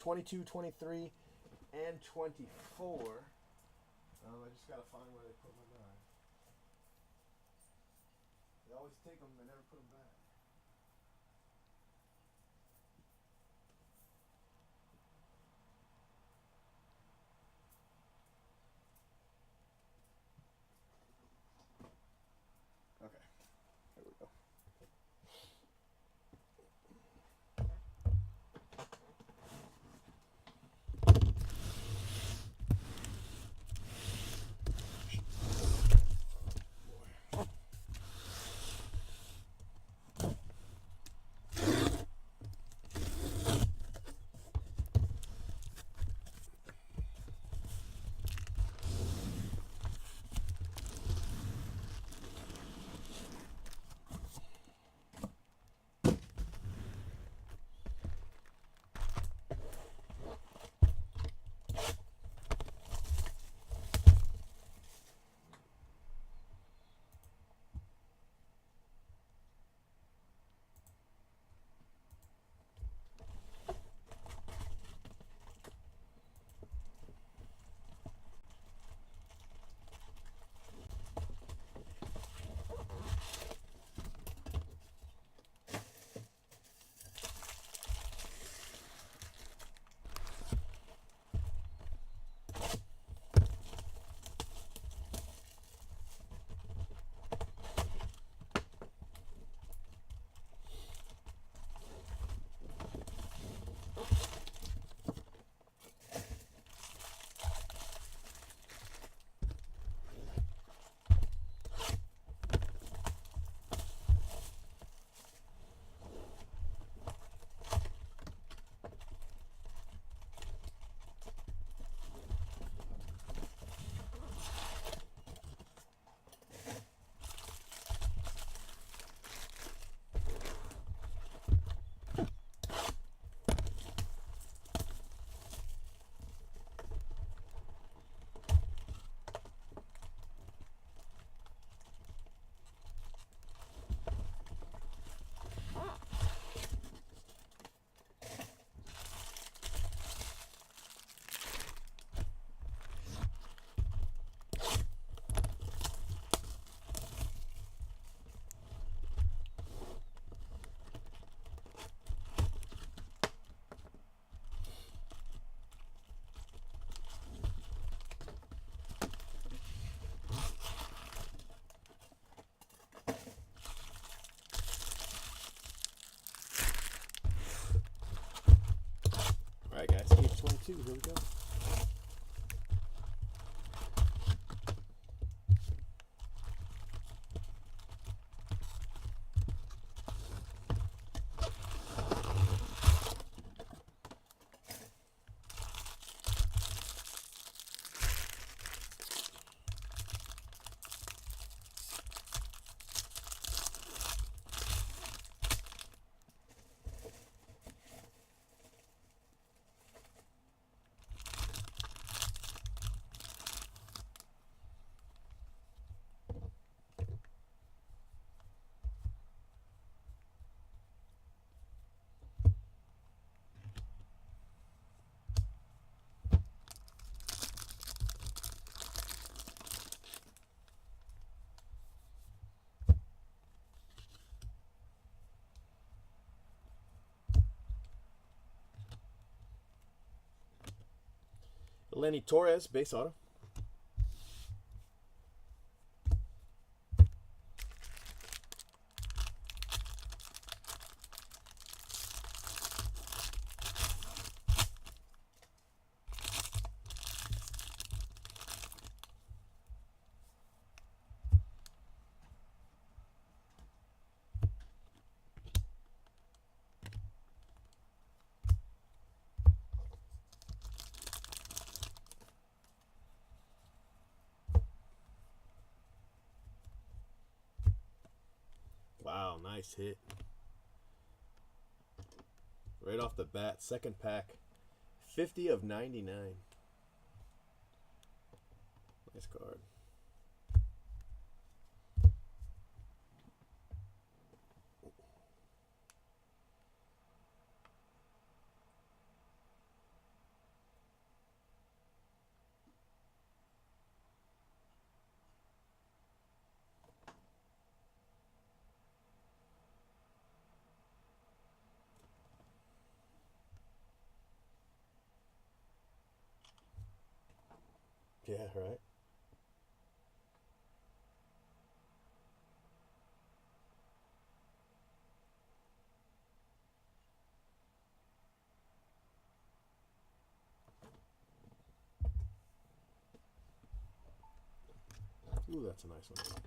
22, 23, and 24. I just gotta find where they put my guy. They always take them, they never put them back. Okay, there we go. Alright guys, page 22, here we go. Lenny Torres, base auto. Wow, nice hit. Right off the bat, second pack. 50 of 99. Nice card. Yeah, right. Ooh, that's a nice one.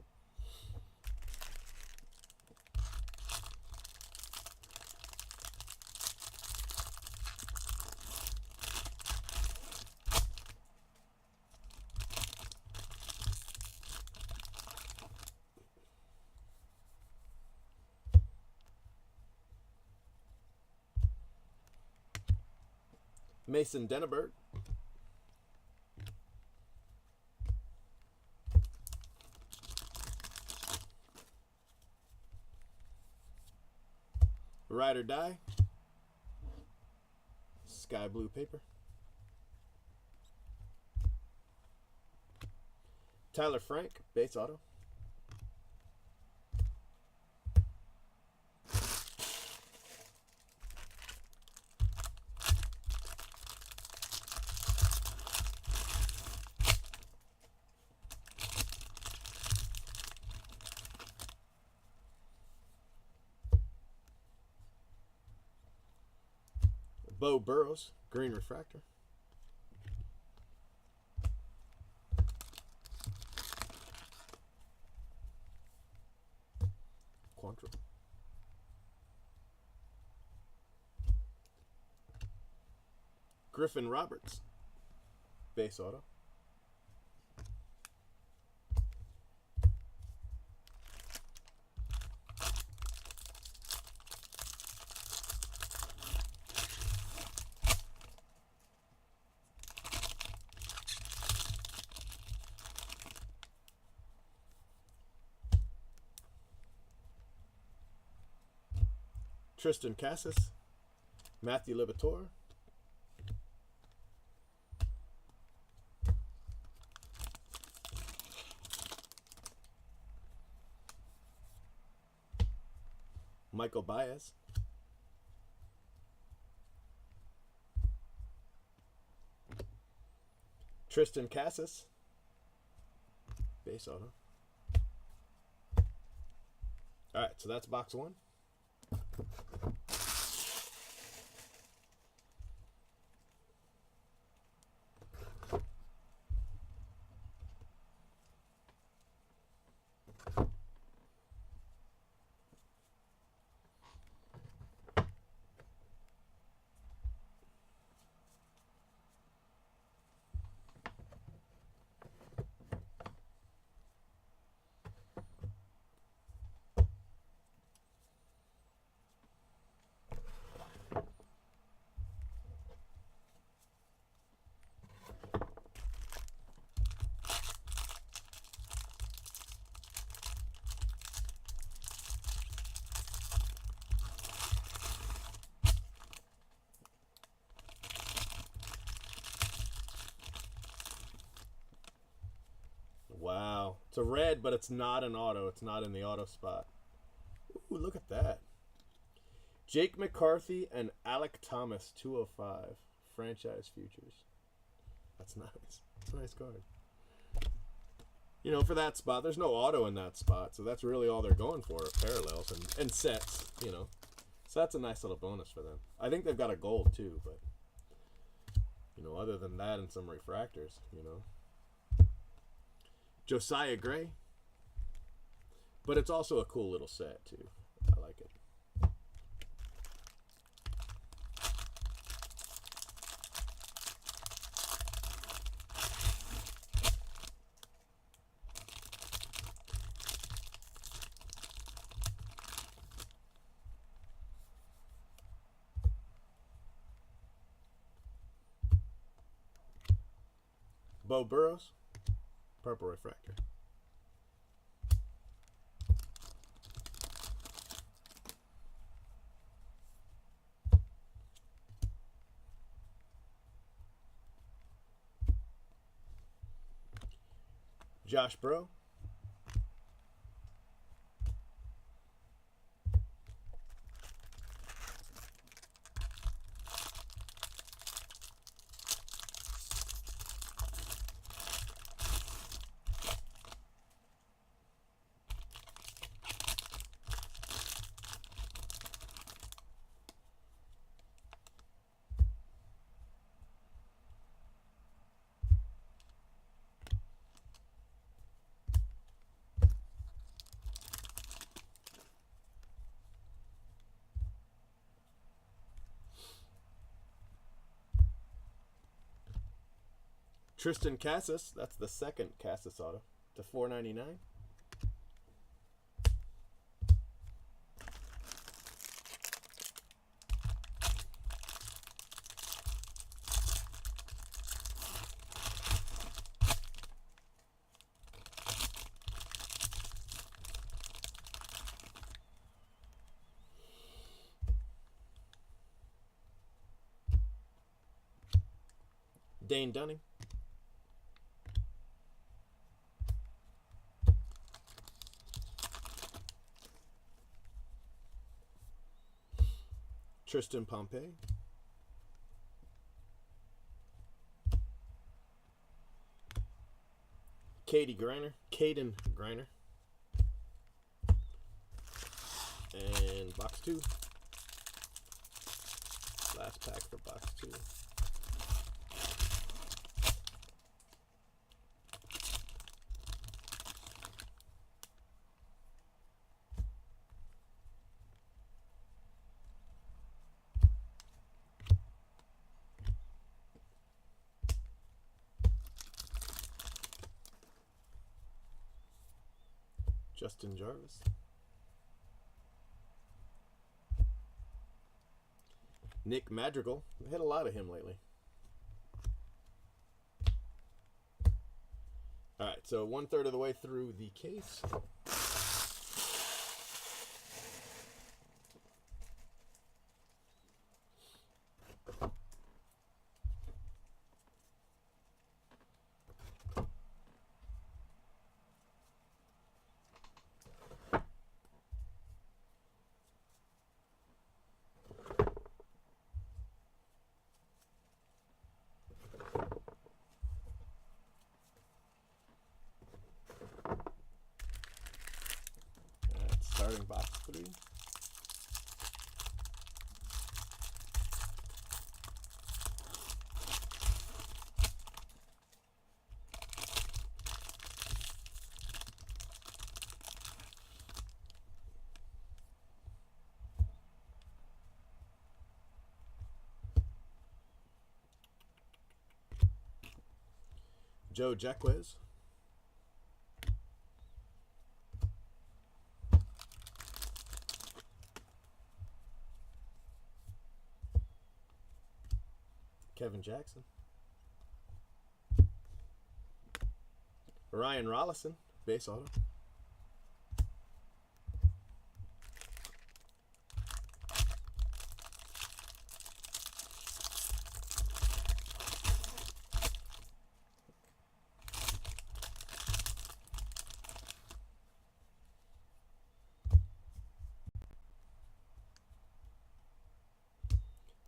Mason Denneberg. Ride or Die. Sky blue paper. Tyler Frank, base auto. Bo Burrows, green refractor. Quantrill. Griffin Roberts, base auto. Tristan Cassis, Matthew Liberatore. Michael Baez. Tristan Cassis, base auto. All right, so that's box one. Wow. It's a red, but it's not an auto. It's not in the auto spot. Ooh, look at that. Jake McCarthy and Alec Thomas, 205. Franchise futures. That's nice. That's a nice card. You know, for that spot, there's no auto in that spot, so that's really all they're going for, parallels and sets, you know. So that's a nice little bonus for them. I think they've got a gold, too, but, you know, other than that and some refractors, you know. Josiah Gray. But it's also a cool little set, too. I like it. Bo Burrows, purple refractor. Josh Bro. Tristan Cassis, that's the second Cassis auto, to $4.99. Dane Dunning. Tristan Pompey. Caden Griner. And box 2. Last pack for box 2. Justin Jarvis. Nick Madrigal. I hit a lot of him lately. All right, so 1/3 of the way through the case. Starting box 3. Joe Jaquez. Kevin Jackson. Ryan Rollison, base auto.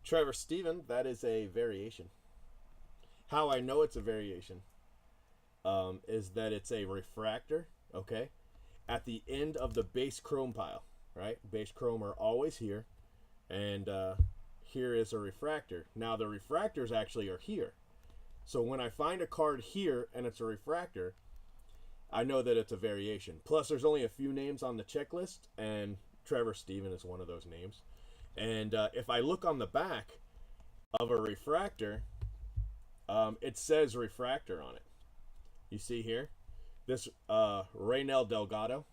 Trevor Steven, that is a variation. How I know it's a variation is that it's a refractor, okay, at the end of the base chrome pile, right? Base chrome are always here, and here is a refractor. Now the refractors actually are here. So when I find a card here and it's a refractor, I know that it's a variation. Plus there's only a few names on the checklist, and Trevor Steven is one of those names. And if I look on the back of a refractor, it says refractor on it. You see here? This Raynel Delgado.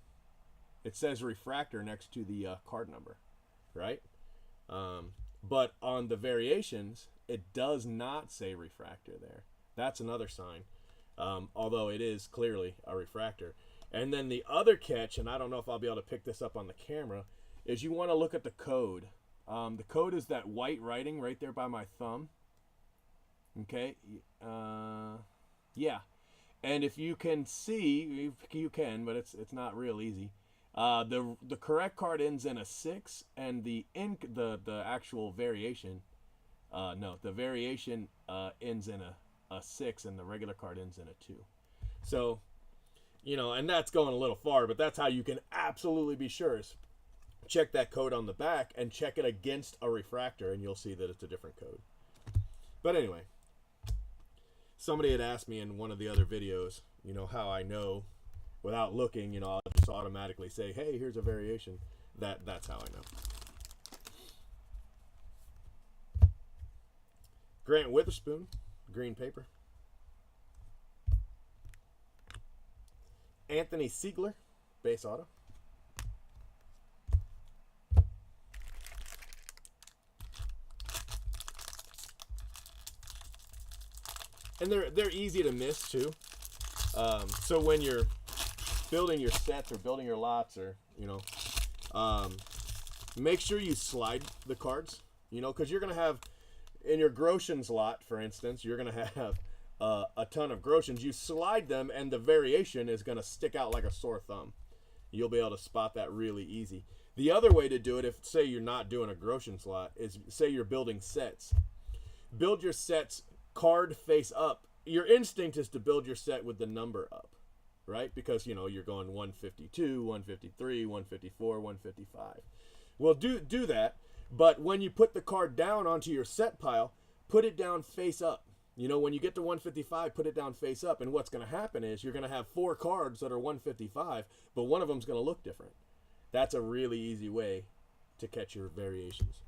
It says refractor next to the card number, right? But on the variations, it does not say refractor there. That's another sign, although it is clearly a refractor. And then the other catch, and I don't know if I'll be able to pick this up on the camera, is you want to look at the code. The code is that white writing right there by my thumb. Okay. Yeah. And if you can see, you can, but it's not real easy. The correct card ends in a 6, and the actual variation, the variation ends in a 6, and the regular card ends in a 2. So, and that's going a little far, but that's how you can absolutely be sure. Is check that code on the back and check it against a refractor, and you'll see that it's a different code. But anyway, somebody had asked me in one of the other videos, how I know without looking, I'll just automatically say, hey, here's a variation. That's how I know. Grant Witherspoon, green paper. Anthony Siegler, base auto. And they're easy to miss too. So when you're building your sets or building your lots, or make sure you slide the cards. Because you're gonna have in your Groshans lot, for instance, you're gonna have a ton of Groshans. You slide them, and the variation is gonna stick out like a sore thumb. You'll be able to spot that really easy. The other way to do it, if say you're not doing a Groshans lot, is say you're building sets. Build your sets card face up. Your instinct is to build your set with the number up, right? Because you're going 152, 153, 154, 155. Well, do that, but when you put the card down onto your set pile, put it down face up. When you get to 155, put it down face up, and what's going to happen is you're going to have 4 cards that are 155, but one of them's going to look different. That's a really easy way to catch your variations.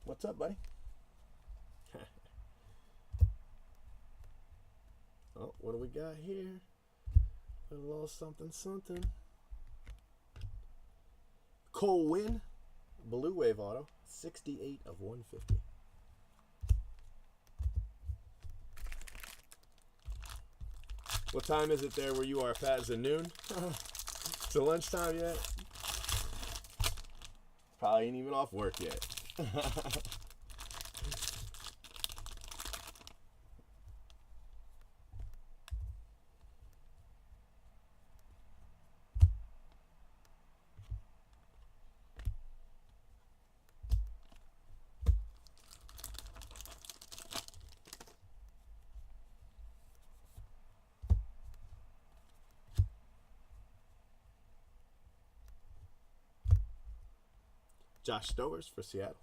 What's up, buddy? Oh, what do we got here? A little something, something. Cole Winn, Blue Wave auto, 68 of 150. What time is it there where you are, Pat? Is it noon? Is it lunchtime yet? Probably ain't even off work yet. Josh Stowers for Seattle.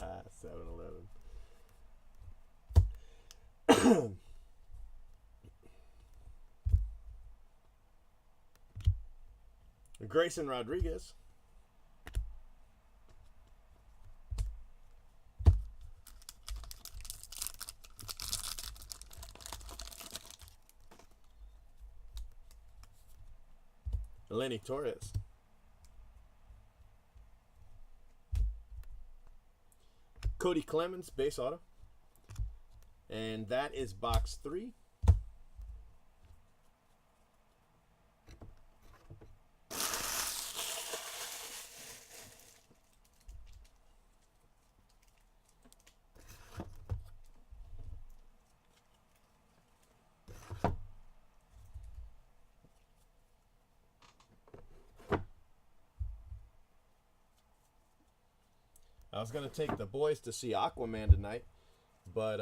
Ah, 7-11. Grayson Rodriguez. Lenny Torres. Cody Clemens, base auto. And that is box 3. I was gonna take the boys to see Aquaman tonight, but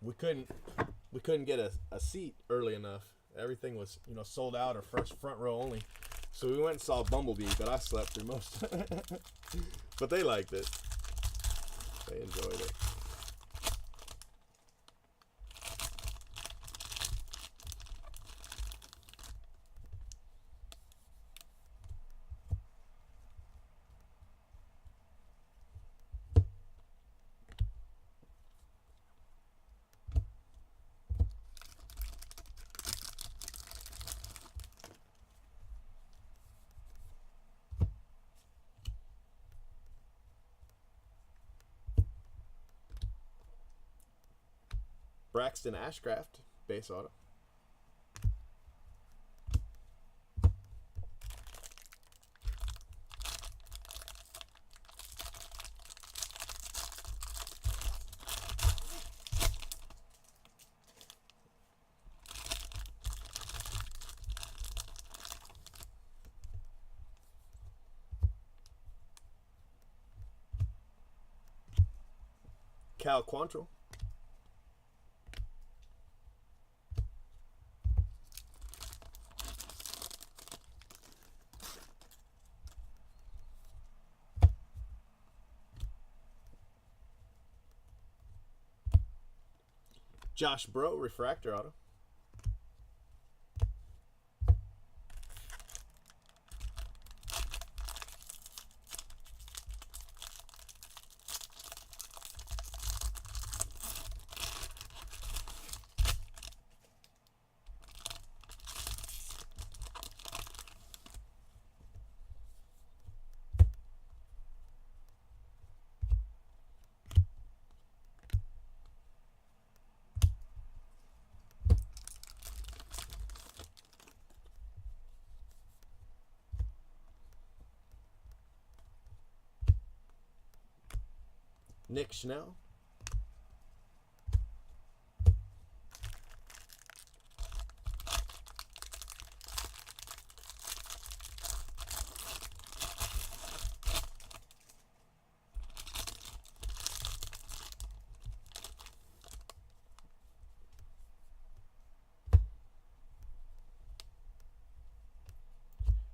we couldn't get a seat early enough. Everything was sold out, or first front row only. So we went and saw Bumblebee, but I slept through most of it. But they liked it. They enjoyed it. Braxton Ashcraft, base auto. Cal Quantrill. Josh Bro, refractor auto. Nick Schnell.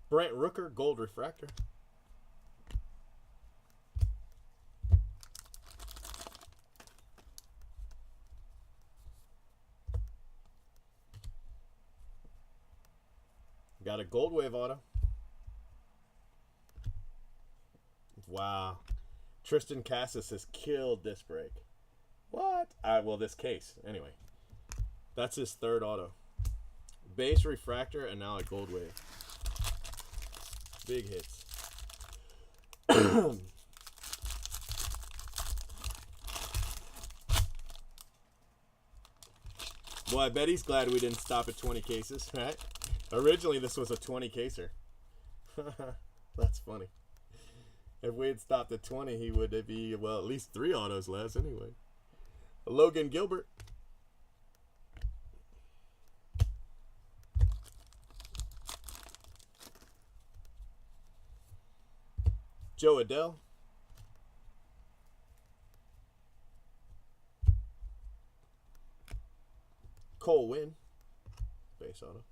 Brent Rooker, gold refractor. Got a gold wave auto. Wow. Tristan Cassis has killed this break. What? Well, this case. Anyway. That's his third auto. Base refractor and now a gold wave. Big hits. Well, I bet he's glad we didn't stop at 20 cases, right? Originally, this was a 20 caser. That's funny. If we had stopped at 20, he would be, well, at least 3 autos less anyway. Logan Gilbert. Joe Adele. Cole Winn. Base auto.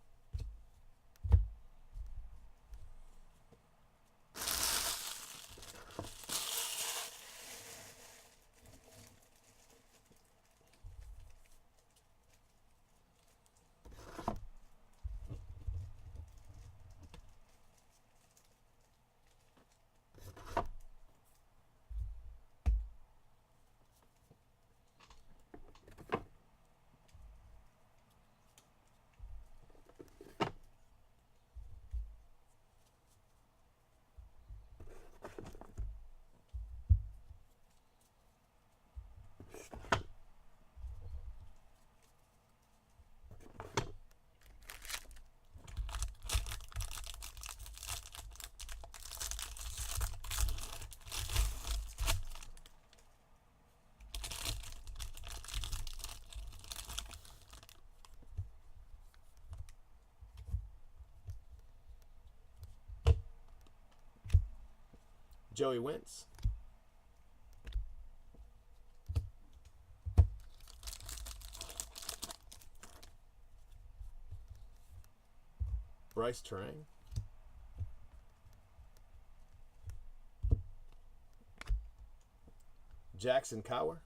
Joey Wentz. Bryce Terang. Jackson Cower.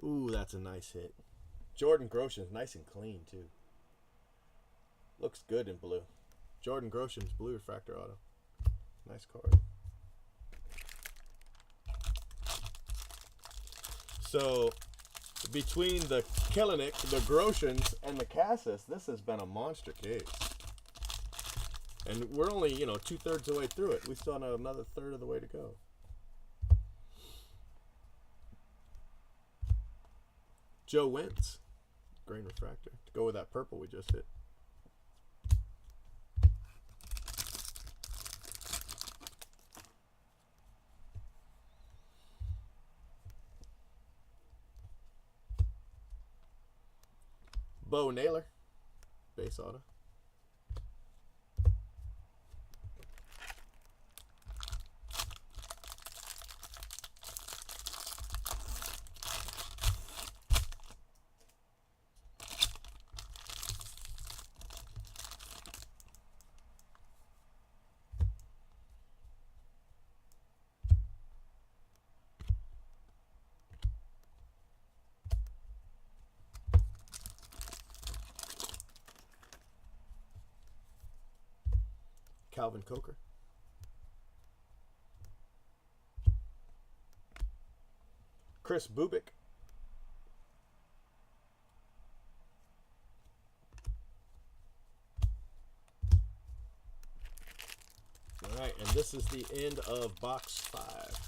Ooh, that's a nice hit. Jordan Groshen's nice and clean, too. Looks good in blue. Jordan Groshen's blue refractor auto. Nice card. So, between the Kelenic, the Groshens, and the Cassis, this has been a monster case. And we're only, 2/3 of the way through it. We still have another third of the way to go. Joe Wentz, green refractor, to go with that purple we just hit. Bo Naylor, base auto. Calvin Coker. Chris Bubik. All right, and this is the end of box 5.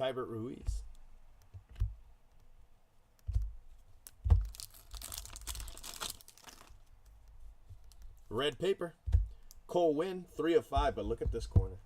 Kybert Ruiz. Red paper. Cole Winn, 3 of 5, but look at this corner.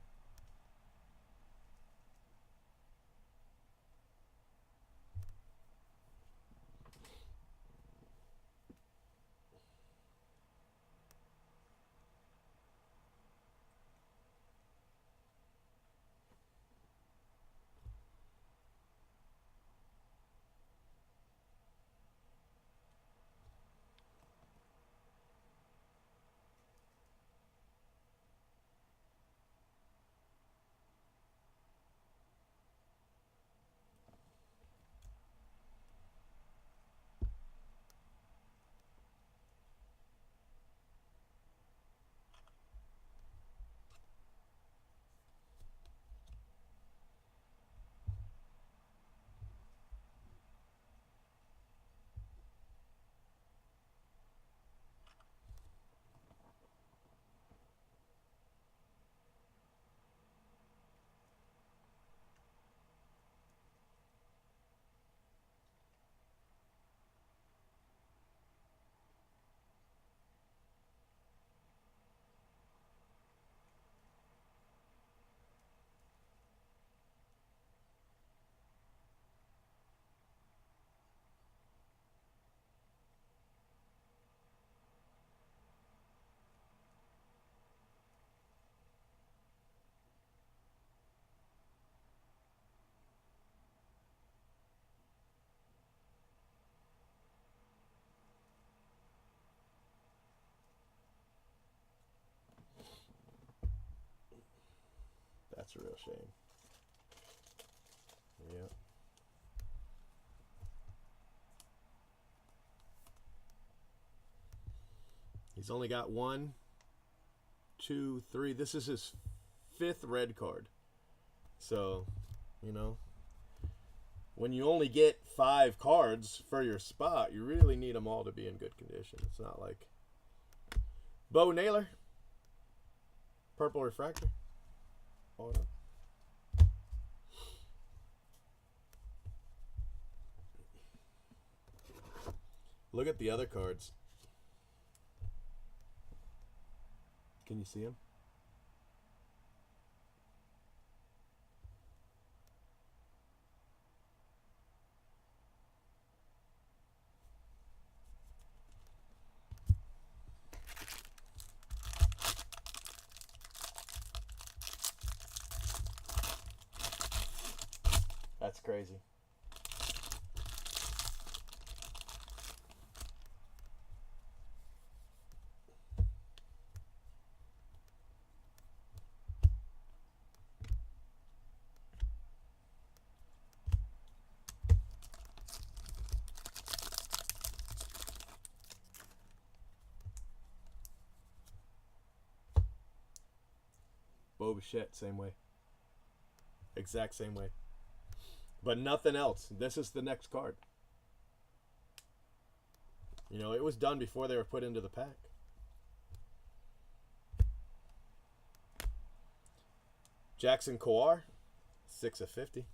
That's a real shame. Yep. He's only got 1, 2, 3. This is his 5th red card. So, you know, when you only get 5 cards for your spot, you really need them all to be in good condition. It's not like Bo Naylor, purple refractor. Auto. Look at the other cards. Can you see them? That's crazy. Bo Bichette, same way. Exact same way. But nothing else. This is the next card. You know, it was done before they were put into the pack. Jackson Kowar, 6 of 50.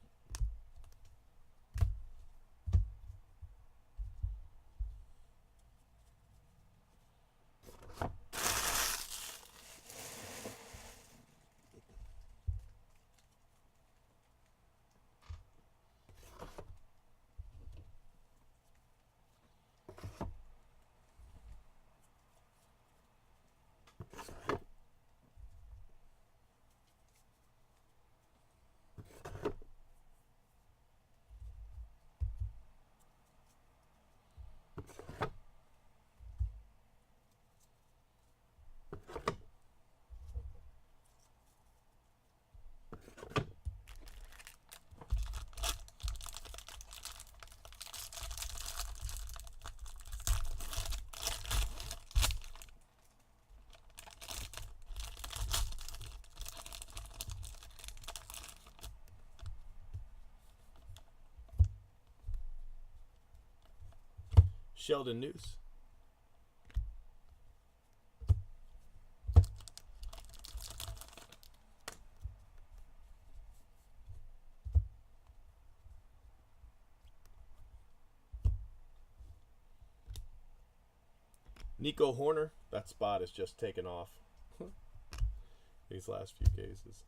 Sheldon Noose. Nico Horner. That spot is just taken off. These last few cases.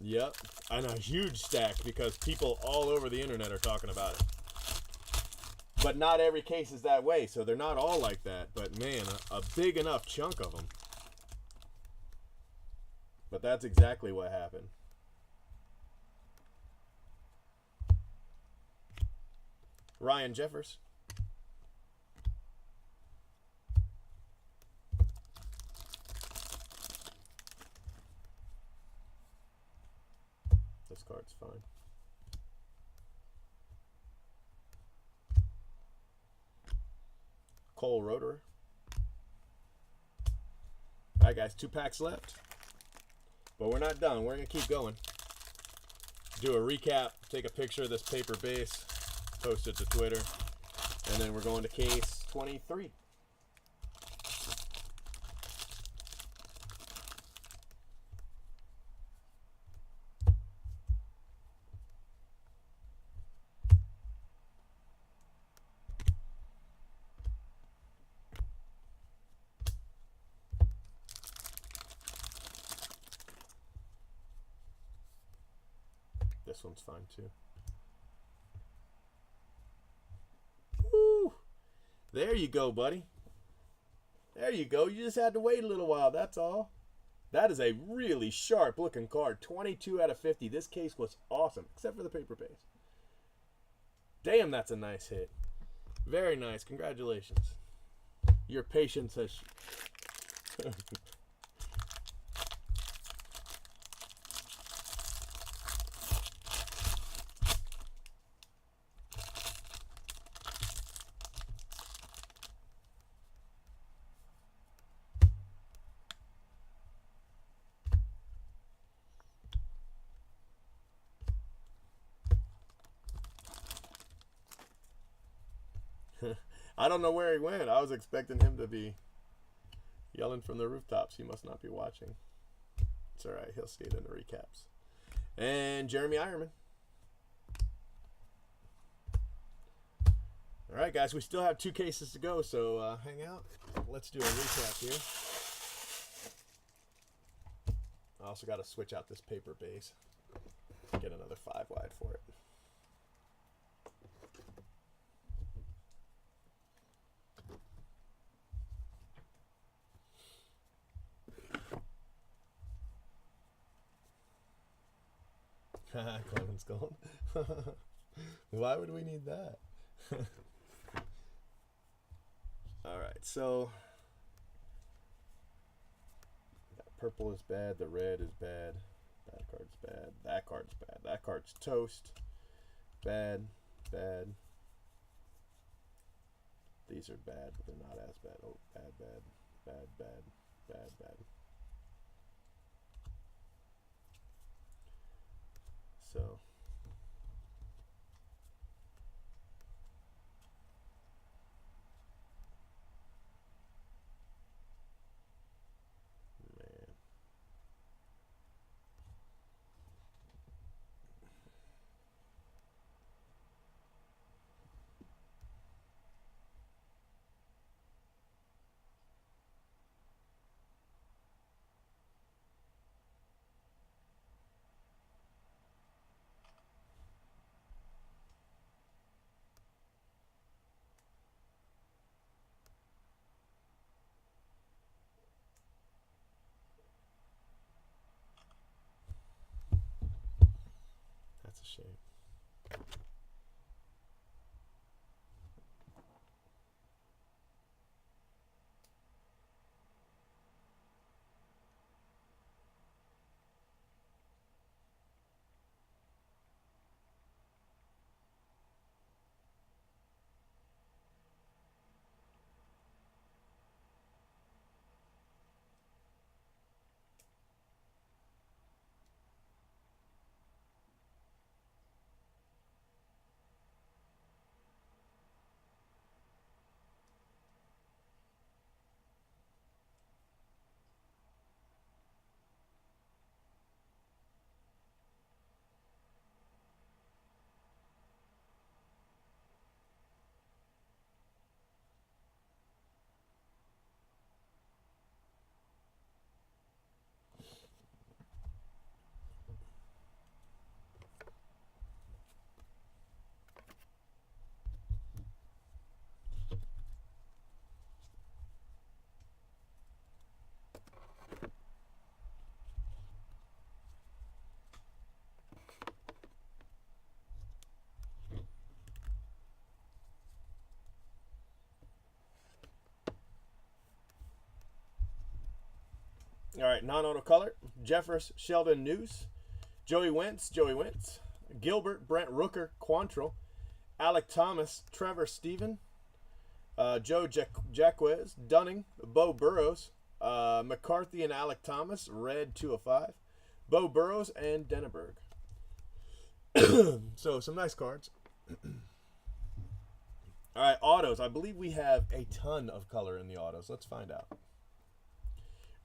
Yep. And a huge stack because people all over the internet are talking about it. But not every case is that way, so they're not all like that. But man, a big enough chunk of them. But that's exactly what happened. Ryan Jeffers. This card's fine. Cole Roederer. All right, guys, 2 packs left. But we're not done. We're going to keep going. Do a recap, take a picture of this paper base, post it to Twitter, and then we're going to case 23. This one's fine too. Woo! There you go, buddy. There you go. You just had to wait a little while, that's all. That is a really sharp looking card. 22 out of 50. This case was awesome, except for the paper base. Damn, that's a nice hit. Very nice. Congratulations. Your patience has... I don't know where he went. I was expecting him to be yelling from the rooftops. He must not be watching. It's all right. He'll see it in the recaps. And Jeremy Ironman. All right, guys. We still have 2 cases to go, so hang out. Let's do a recap here. I also got to switch out this paper base. Get another 5 wide for it. Clement's Gold. Why would we need that? Alright, so purple is bad, the red is bad, that card's bad, that card's bad, that card's toast, bad, bad. These are bad, but they're not as bad. Oh, bad, bad, bad, bad, bad, bad. So man. That's a shame. right, non-auto color. Jeffers, Sheldon News. Joey Wentz. Gilbert, Brent Rooker, Quantrill. Alec Thomas, Trevor Stephen. Joe Jacquez, Dunning, Bo Burrows. McCarthy and Alec Thomas, red 2 of 5. Bo Burrows and Denneberg. So, some nice cards. All right, autos. I believe we have a ton of color in the autos. Let's find out.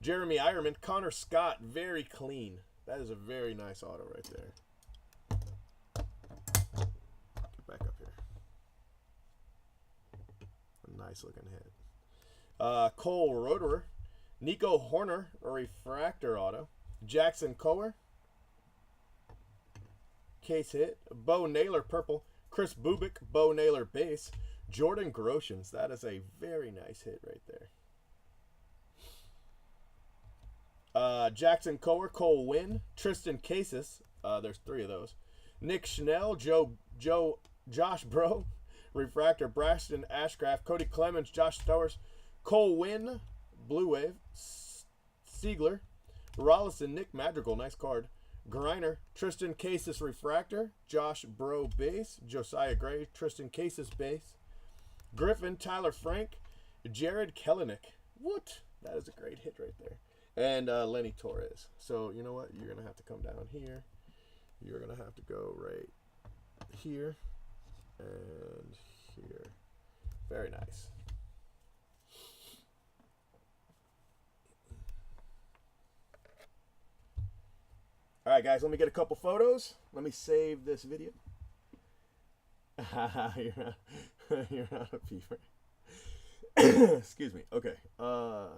Jeremy Ironman, Connor Scott, very clean. That is a very nice auto right there. Get back up here. A nice looking hit. Cole Roederer, Nico Horner, a refractor auto. Jackson Coer, case hit. Bo Naylor, purple. Chris Bubik, Bo Naylor, base. Jordan Groshans, that is a very nice hit right there. Jackson Coer, Cole Wynn, Tristan Cases, there's 3 of those. Nick Schnell, Josh Bro, refractor, Braxton Ashcraft, Cody Clemens, Josh Stowers, Cole Wynn, Blue Wave, Siegler, Rollison, Nick Madrigal, nice card. Griner, Tristan Cases, refractor, Josh Bro, base. Josiah Gray, Tristan Cases, base. Griffin, Tyler Frank, Jared Kellenick. What? That is a great hit right there. And Lenny Torres. So, you know what? You're going to have to come down here. You're going to have to go right here and here. Very nice. All right, guys, let me get a couple photos. Let me save this video. You're not a beaver. Excuse me. Okay.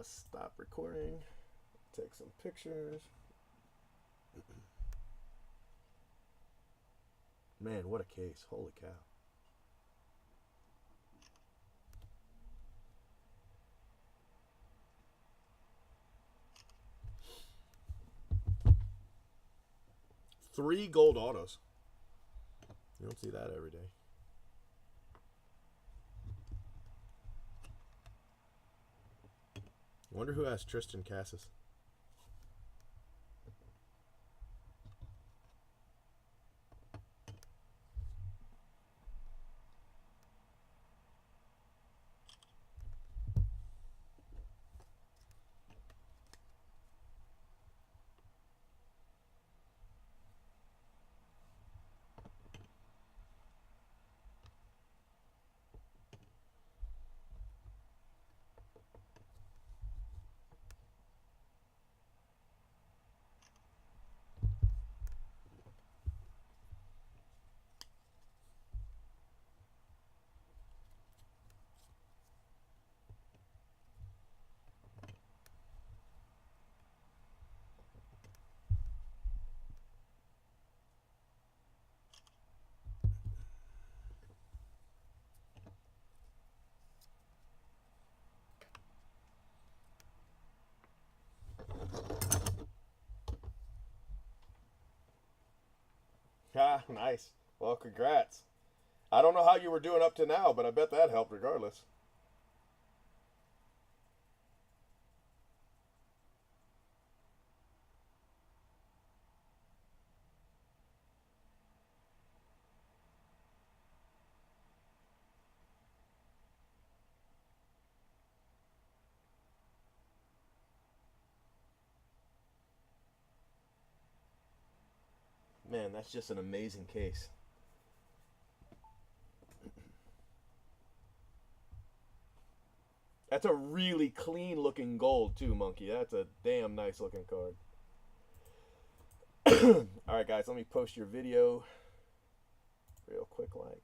Stop recording. Take some pictures. Man, what a case. Holy cow. Three gold autos. You don't see that every day. I wonder who has Tristan Cassis. Ah, nice. Well, congrats. I don't know how you were doing up to now, but I bet that helped regardless. Man, that's just an amazing case. That's a really clean looking gold too, Monkey. That's a damn nice looking card. Alright guys, let me post your video real quick like.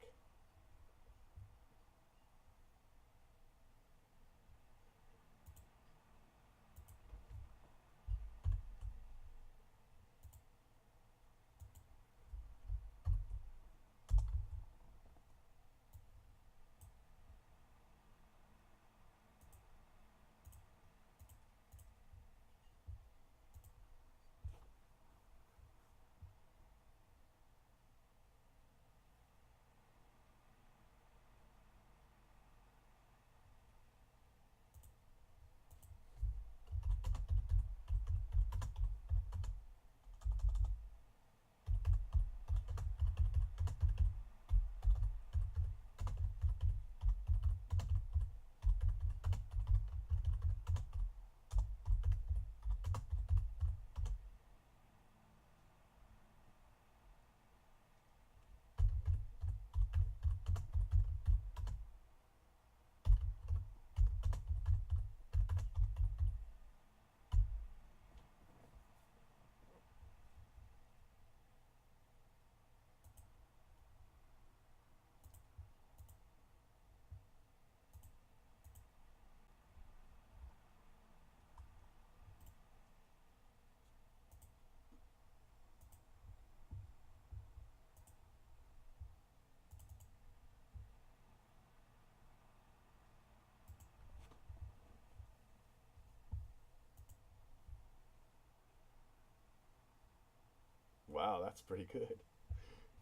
that's pretty good.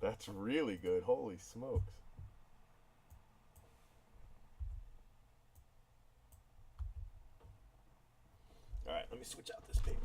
That's really good. Holy smokes. All right, let me switch out this paper.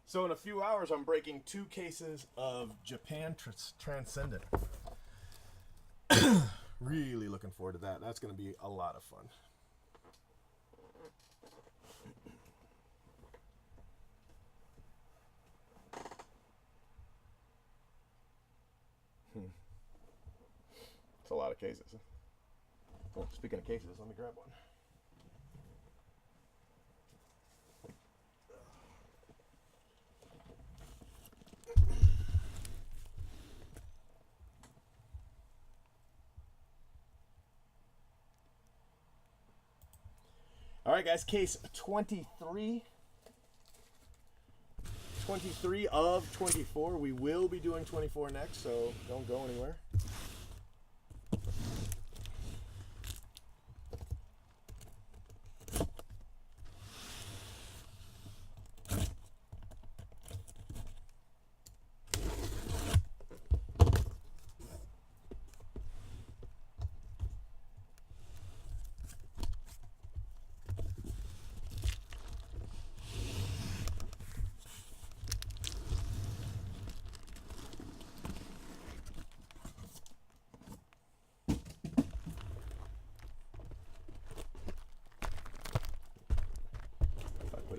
So in a few hours, I'm breaking 2 cases of Japan Transcendent. Really looking forward to that. That's going to be a lot of fun. It's a lot of cases. Well, speaking of cases, let me grab one. All right, guys, case 23. 23 of 24. We will be doing 24 next, so don't go anywhere.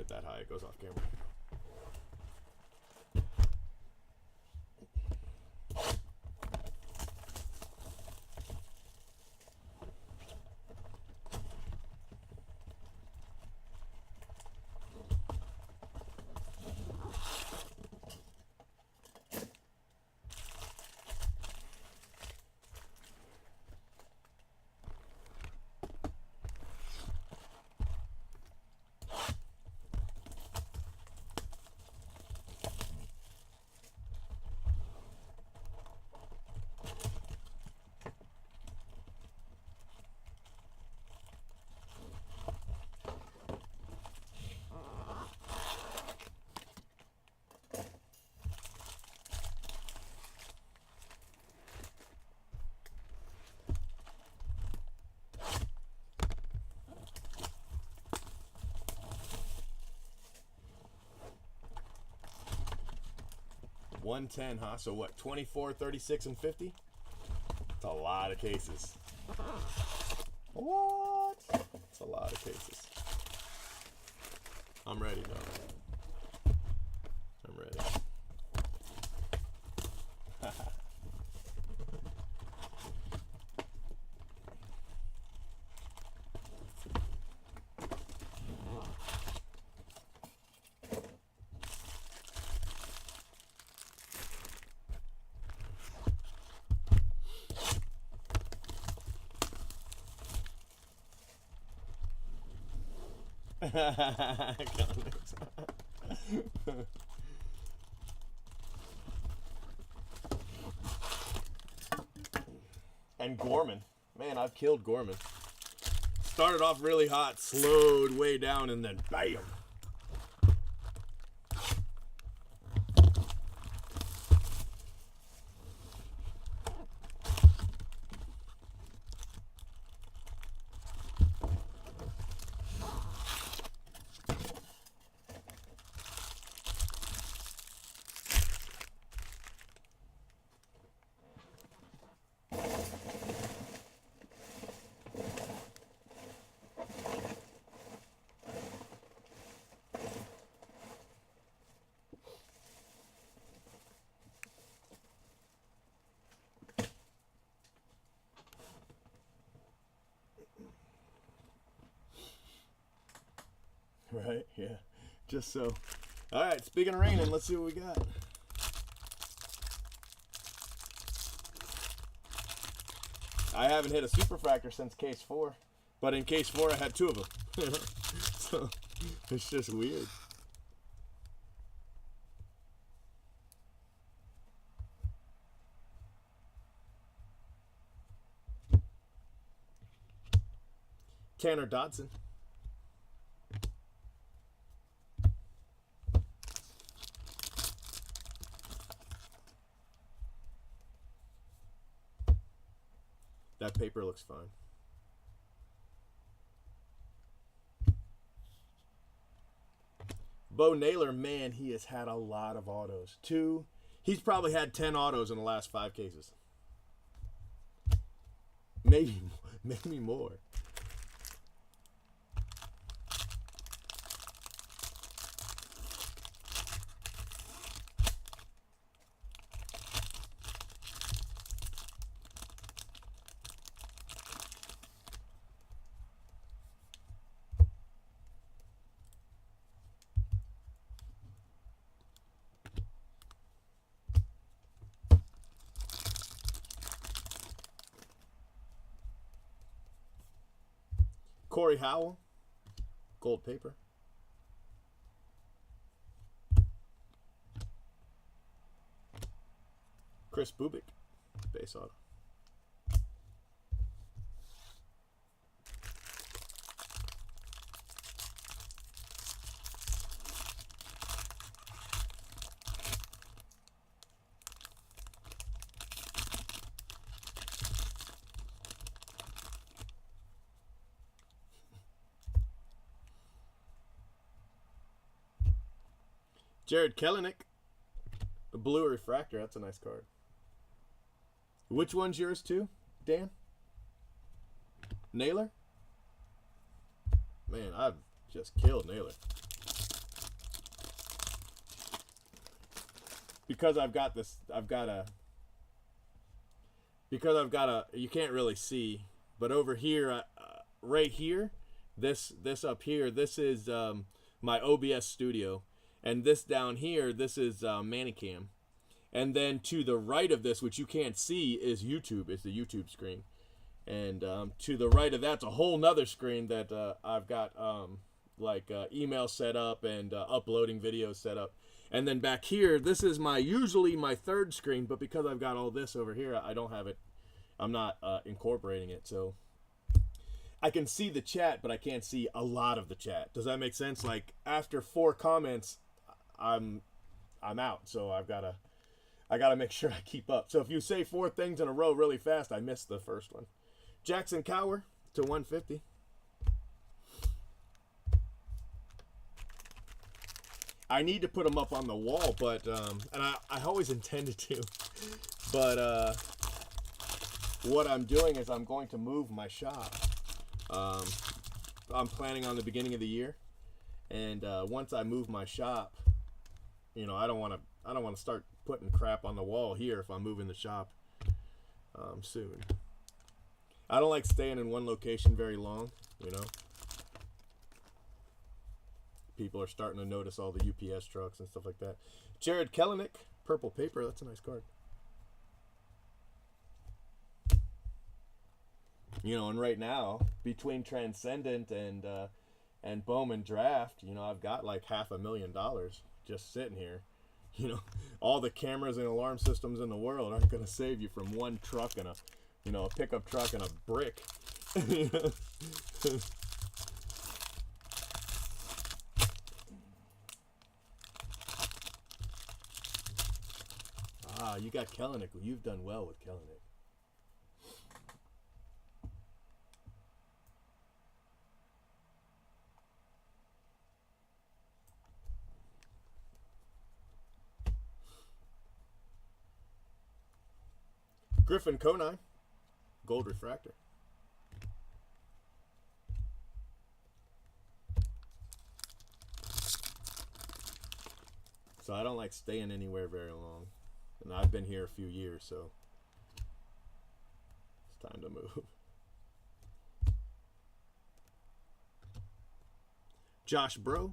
That high, it goes off camera. $110, huh? So what, 24, 36, and 50? It's a lot of cases. What? It's a lot of cases. I'm ready, though. I'm ready. And Gorman. Man, I've killed Gorman. Started off really hot, slowed way down, and then bam! Right? Yeah. Just so. All right. Speaking of raining, let's see what we got. I haven't hit a superfractor since case 4, but in case 4 I had 2 of them. So it's just weird. Tanner Dodson. That paper looks fine. Bo Naylor, man, he has had a lot of autos. 2. He's probably had 10 autos in the last 5 cases. Maybe more. Corey Howell, gold paper. Chris Bubik, base auto. Jared Kelenic, the blue refractor. That's a nice card. Which one's yours too, Dan? Naylor? Man, I've just killed Naylor. Because I've got a, you can't really see, but over here, right here, this up here, this is my OBS studio. And this down here, this is Manicam. And then to the right of this, which you can't see, is YouTube. It's the YouTube screen. And to the right of that's a whole nother screen that I've got email set up and uploading videos set up. And then back here, this is usually my 3rd screen, but because I've got all this over here, I don't have it. I'm not incorporating it, so I can see the chat, but I can't see a lot of the chat. Does that make sense? Like after 4 comments, I'm out, so I gotta make sure I keep up. So if you say 4 things in a row really fast, I missed the first one. Jackson Cower to 150. I need to put them up on the wall, but and I always intended to, but what I'm doing is I'm going to move my shop. I'm planning on the beginning of the year, and once I move my shop, you know, I don't want to start putting crap on the wall here if I'm moving the shop soon. I don't like staying in one location very long, you know. People are starting to notice all the UPS trucks and stuff like that. Jared Kelenic, purple paper. That's a nice card. You know, and right now, between Transcendent and Bowman Draft, you know, I've got like $500,000 just sitting here. You know, all the cameras and alarm systems in the world aren't going to save you from one truck and a pickup truck and a brick. You got Kelenic. You've done well with Kelenic. Griffin Konai, gold refractor. So I don't like staying anywhere very long. And I've been here a few years, so it's time to move. Josh Bro.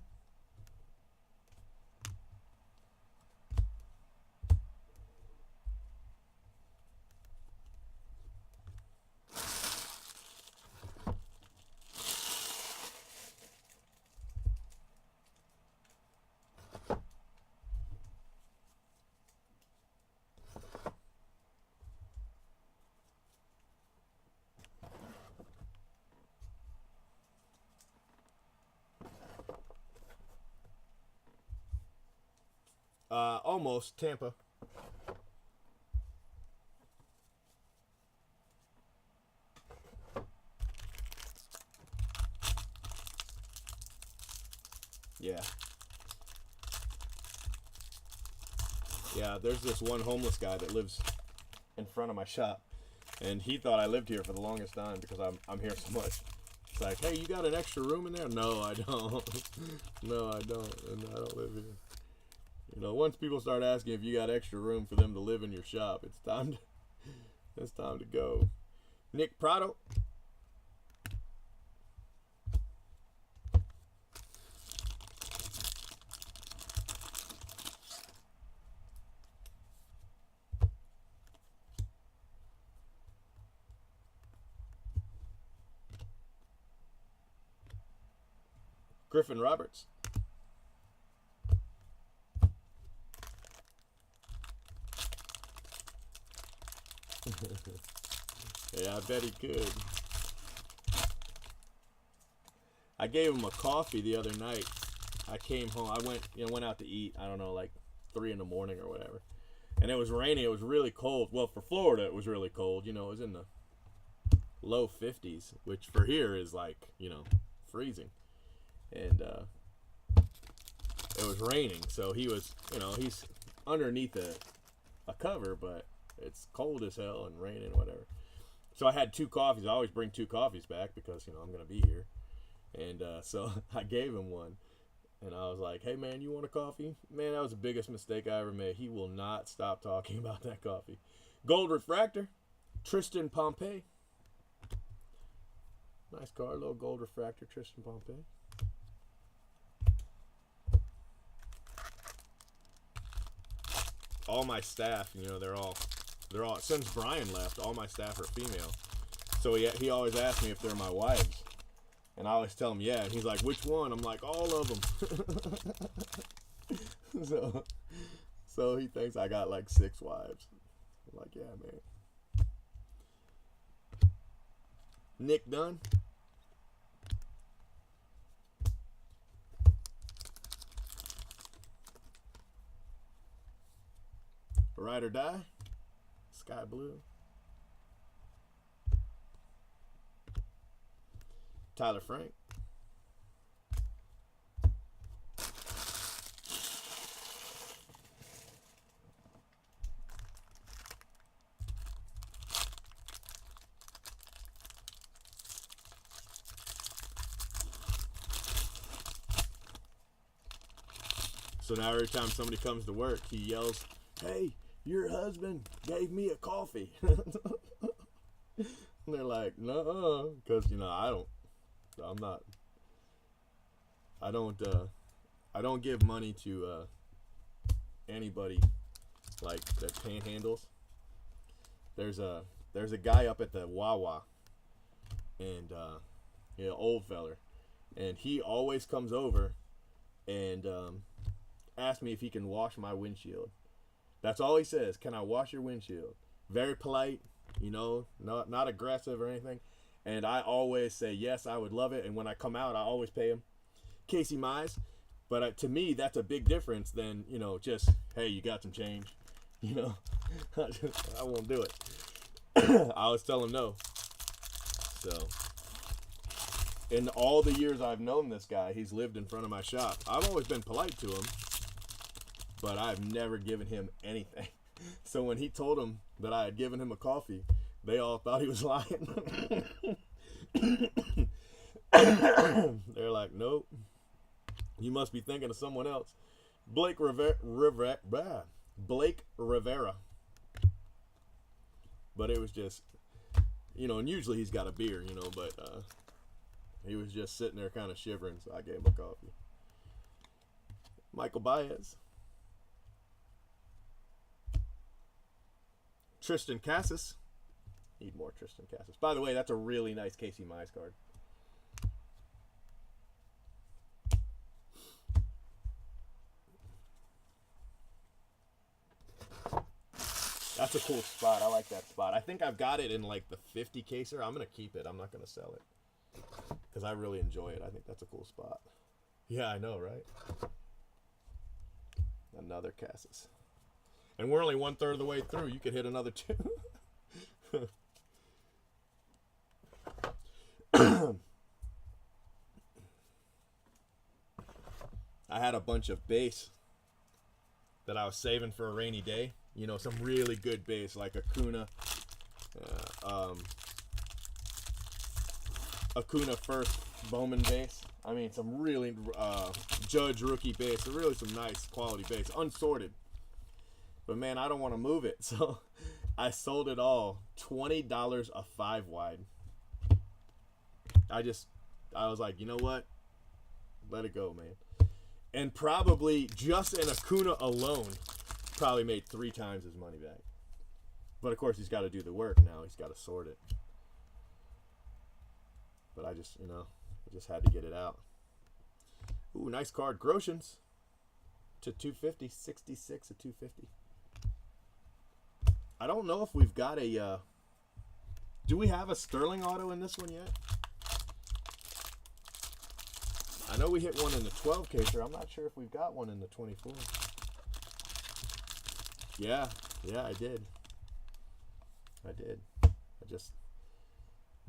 Almost Tampa. Yeah. Yeah, there's this one homeless guy that lives in front of my shop, and he thought I lived here for the longest time because I'm here so much. It's like, hey, you got an extra room in there? No, I don't. No, I don't, and I don't live here. You know, once people start asking if you got extra room for them to live in your shop, it's time to go. Nick Prado. Griffin Roberts. Yeah, I bet he could. I gave him a coffee the other night. I came home. I went out to eat. I don't know, like 3 in the morning or whatever. And it was raining. It was really cold. Well, for Florida, it was really cold. You know, it was in the low 50s, which for here is like, you know, freezing. And it was raining, so he was, you know, he's underneath a cover, but it's cold as hell and raining and whatever. So I had 2 coffees. I always bring 2 coffees back because, you know, I'm going to be here. And so I gave him one. And I was like, hey, man, you want a coffee? Man, that was the biggest mistake I ever made. He will not stop talking about that coffee. Gold Refractor, Tristan Pompey. Nice card, little Gold Refractor, Tristan Pompey. All my staff, you know, they're all since Brian left, all my staff are female. So he always asks me if they're my wives. And I always tell him, yeah. And he's like, which one? I'm like, all of them. so he thinks I got like 6 wives. I'm like, yeah, man. Nick Dunn. Ride or Die. Sky Blue. Tyler Frank. So now every time somebody comes to work, he yells, hey, your husband gave me a coffee. And they're like, no, because, you know, I don't give money to anybody like that panhandles. There's a guy up at the Wawa, and you know, old feller, and he always comes over and asks me if he can wash my windshield. That's all he says. Can I wash your windshield? Very polite, you know, not aggressive or anything. And I always say, yes, I would love it. And when I come out, I always pay him. Casey Mize. But to me, that's a big difference than, you know, just, hey, you got some change. You know, I won't do it. I always tell him no. So, in all the years I've known this guy, he's lived in front of my shop. I've always been polite to him, but I've never given him anything. So when he told him that I had given him a coffee, they all thought he was lying. They're like, nope. You must be thinking of someone else. Blake Rivera. But it was just, you know, and usually he's got a beer, you know, but He was just sitting there kind of shivering, so I gave him a coffee. Michael Baez. Tristan Cassis. Need more Tristan Cassis. By the way, that's a really nice Casey Mize card. That's a cool spot. I like that spot. I think I've got it in like the 50 caser. I'm going to keep it. I'm not going to sell it because I really enjoy it. I think that's a cool spot. Yeah, I know, right? Another Cassis. And we're only 1/3 of the way through. You could hit another 2. I had a bunch of base that I was saving for a rainy day. You know, some really good base like Acuna. Acuna first Bowman base. I mean, some really Judge rookie base. Really some nice quality base. Unsorted. But man, I don't want to move it. So I sold it all. $20 a 5-wide. I was like, you know what? Let it go, man. And probably just in Acuna alone, probably made 3 times his money back. But of course, he's got to do the work now. He's got to sort it. But I just, I just had to get it out. Ooh, nice card. Groshans to 250. 66 to 250. I don't know if we've got a... do we have a Sterling auto in this one yet? I know we hit one in the 12 caser. I'm not sure if we've got one in the 24. Yeah, I did. I just,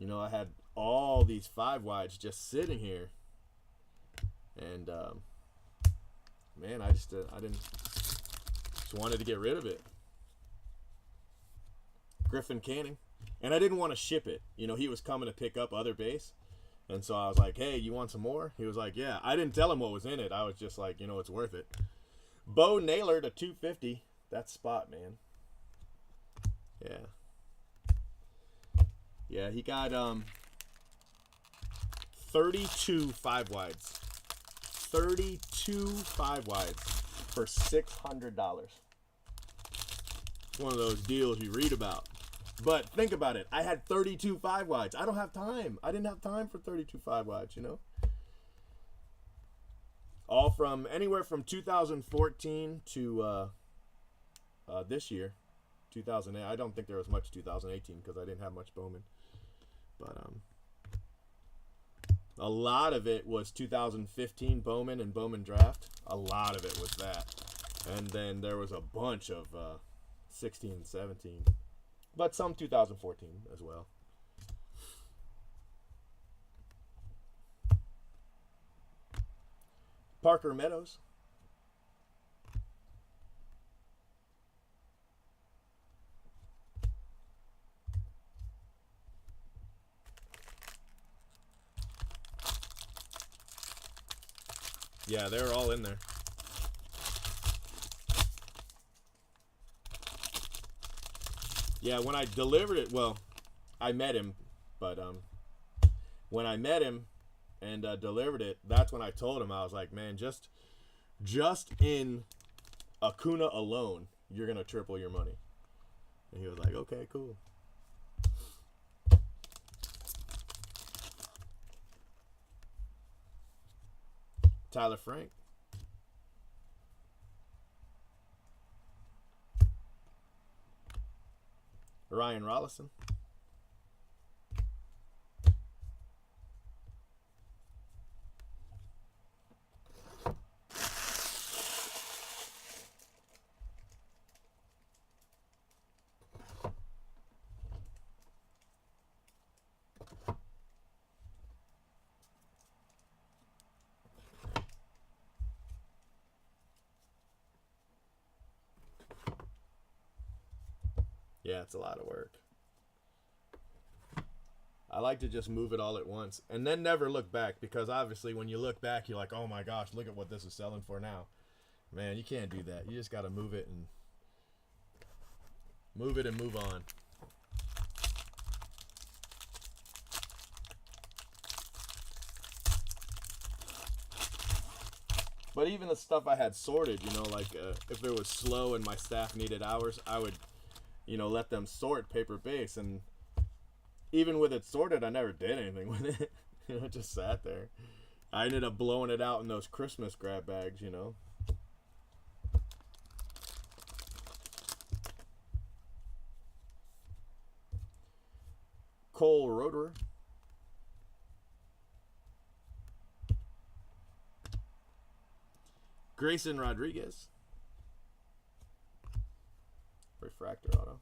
I had all these 5-wides just sitting here. And, man, I just wanted to get rid of it. Griffin Canning. And I didn't want to ship it. He was coming to pick up other base. And so I was like, hey, you want some more? He was like, yeah. I didn't tell him what was in it. I was just like, it's worth it. Bo Naylor to 250. That spot, man. Yeah. Yeah, he got 32 5-wides. 32 5-wides for $600. One of those deals you read about. But think about it. I had 32 5-wides. I don't have time. I didn't have time for 32 5-wides, All from anywhere from 2014 to this year, 2008. I don't think there was much 2018 because I didn't have much Bowman. But a lot of it was 2015 Bowman and Bowman Draft. A lot of it was that. And then there was a bunch of 16 and 17. But some 2014 as well. Parker Meadows. Yeah, they're all in there. Yeah, when I delivered it, well, I met him, but when I met him and delivered it, that's when I told him, I was like, man, just in Acuna alone, you're going to triple your money. And he was like, okay, cool. Tyler Frank. Ryan Rollison. Yeah, it's a lot of work. I like to just move it all at once and then never look back, because obviously when you look back, you're like, oh my gosh, look at what this is selling for now. Man, you can't do that. You just got to move it and move on. But even the stuff I had sorted, you know, like if it was slow and my staff needed hours, I would, you know, let them sort paper base. And even with it sorted, I never did anything with it. You know, it just sat there. I ended up blowing it out in those Christmas grab bags, you know. Cole Roederer. Grayson Rodriguez. Refractor auto.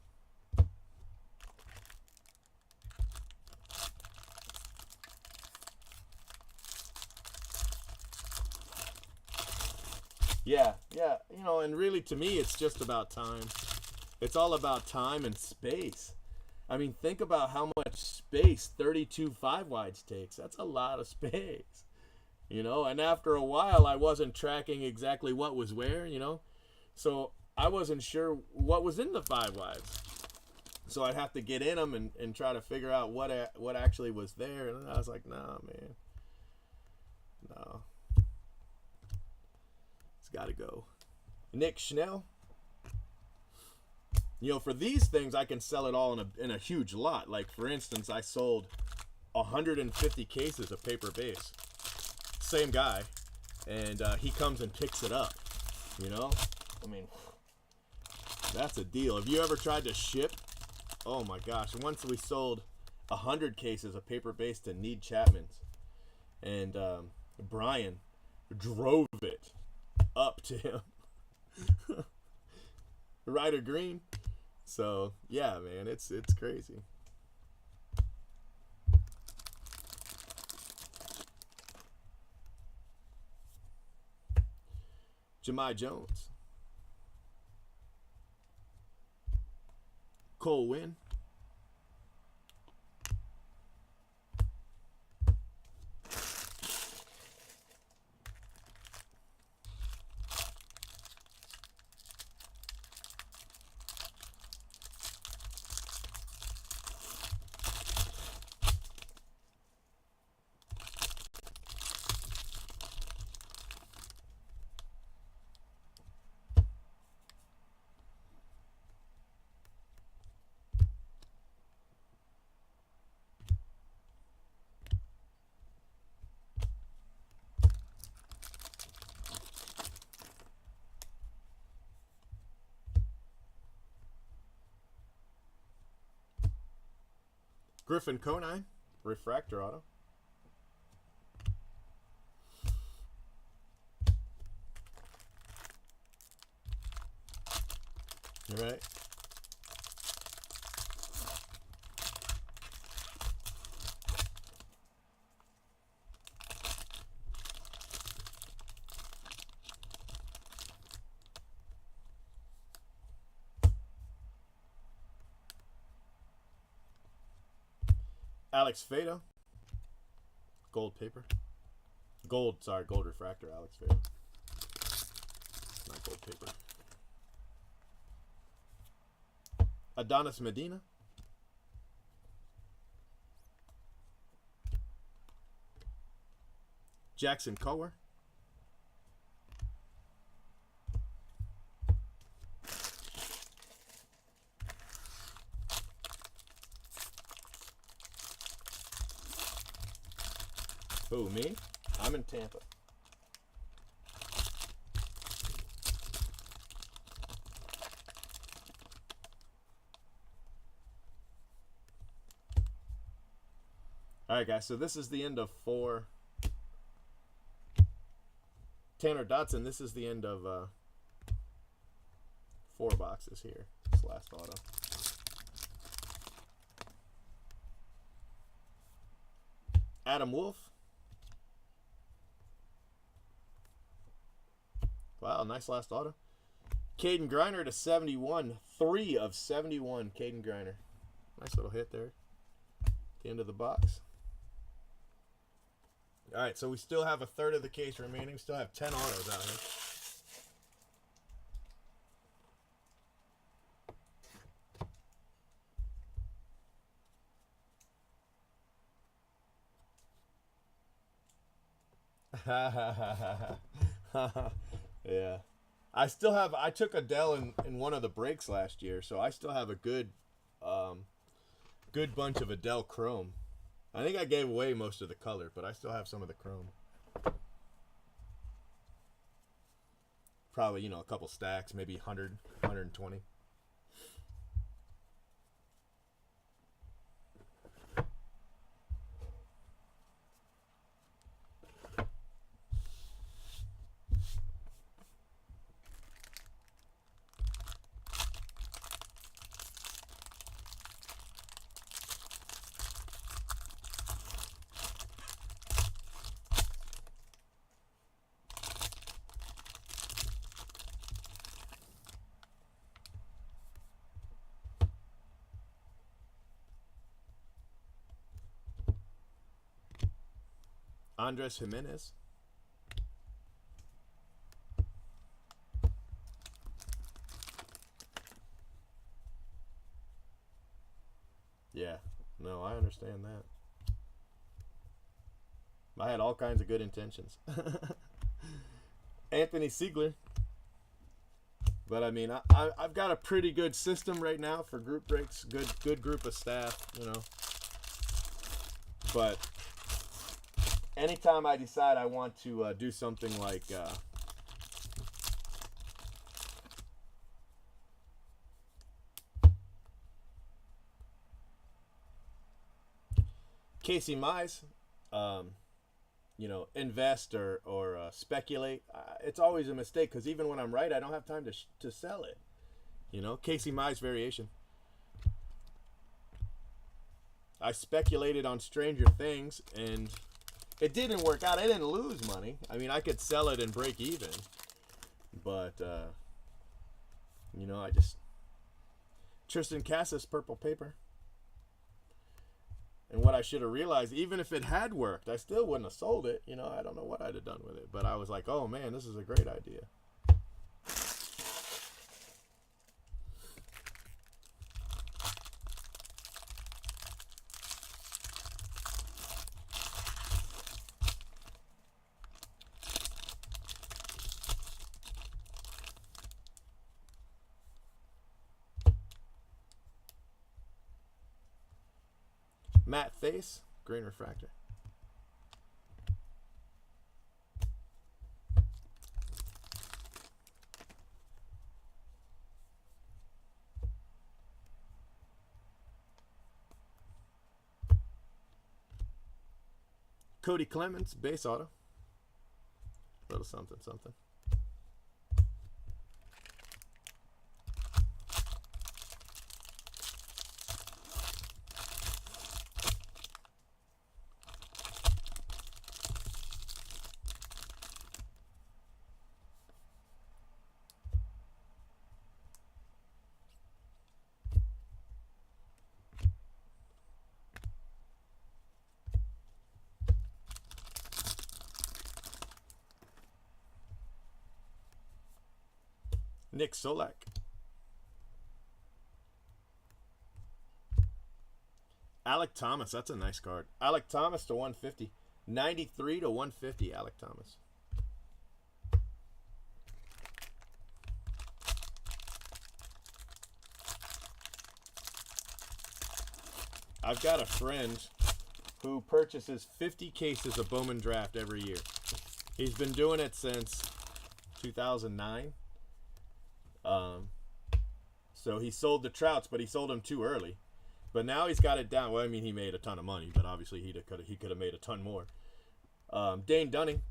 Yeah, you know, and really to me it's just about time. It's all about time and space. I mean, think about how much space 32 5-wides takes. That's a lot of space. You know, and after a while I wasn't tracking exactly what was where, you know. So I wasn't sure what was in the 5-wides. So I'd have to get in them and try to figure out what actually was there. And I was like, nah, man. No. It's got to go. Nick Schnell. You know, for these things, I can sell it all in a huge lot. Like, for instance, I sold 150 cases of paper base. Same guy. And he comes and picks it up. You know? I mean, that's a deal. Have you ever tried to ship? Oh my gosh. Once we sold 100 cases of paper base to Need Chapman's. And Brian drove it up to him. Ryder Green. So, yeah, man, it's crazy. Jahmai Jones. Cole Winn. Griffin Conine, refractor auto. All right. Alex Fado. Gold paper. Gold refractor, Alex Fado. Not gold paper. Adonis Medina. Jackson Cower. Who, me? I'm in Tampa. Alright, guys, so this is the end of 4. Tanner Dotson, this is the end of 4 boxes here. This last auto. Adam Wolf. Wow, nice last auto. Caden Griner to 71. 3 of 71, Caden Griner. Nice little hit there. The end of the box. All right, so we still have a third of the case remaining. Still have 10 autos out here. Yeah. I still have. I took Adele in one of the breaks last year, so I still have a good bunch of Adele Chrome. I think I gave away most of the color, but I still have some of the Chrome. Probably, a couple stacks, maybe 100, 120. Andres Jimenez. Yeah, no, I understand that. I had all kinds of good intentions. Anthony Siegler. But I mean, I've got a pretty good system right now for group breaks. Good group of staff. But anytime I decide I want to do something like Casey Mize, invest or speculate, it's always a mistake because even when I'm right, I don't have time to sell it. Casey Mize variation. I speculated on Stranger Things and it didn't work out. I didn't lose money. I mean, I could sell it and break even, but I just Tristan Cassis, purple paper. And what I should have realized, even if it had worked, I still wouldn't have sold it. I don't know what I'd have done with it. But I was like, oh, man, this is a great idea. Matt Face, green refractor. Cody Clemens, base auto. Little something, something. Nick Solak. Alec Thomas, that's a nice card. Alec Thomas to 150. 93 to 150, Alec Thomas. I've got a friend who purchases 50 cases of Bowman Draft every year. He's been doing it since 2009. So he sold the Trouts, but he sold them too early. But now he's got it down. Well, I mean, he made a ton of money, but obviously he could have made a ton more. Dane Dunning.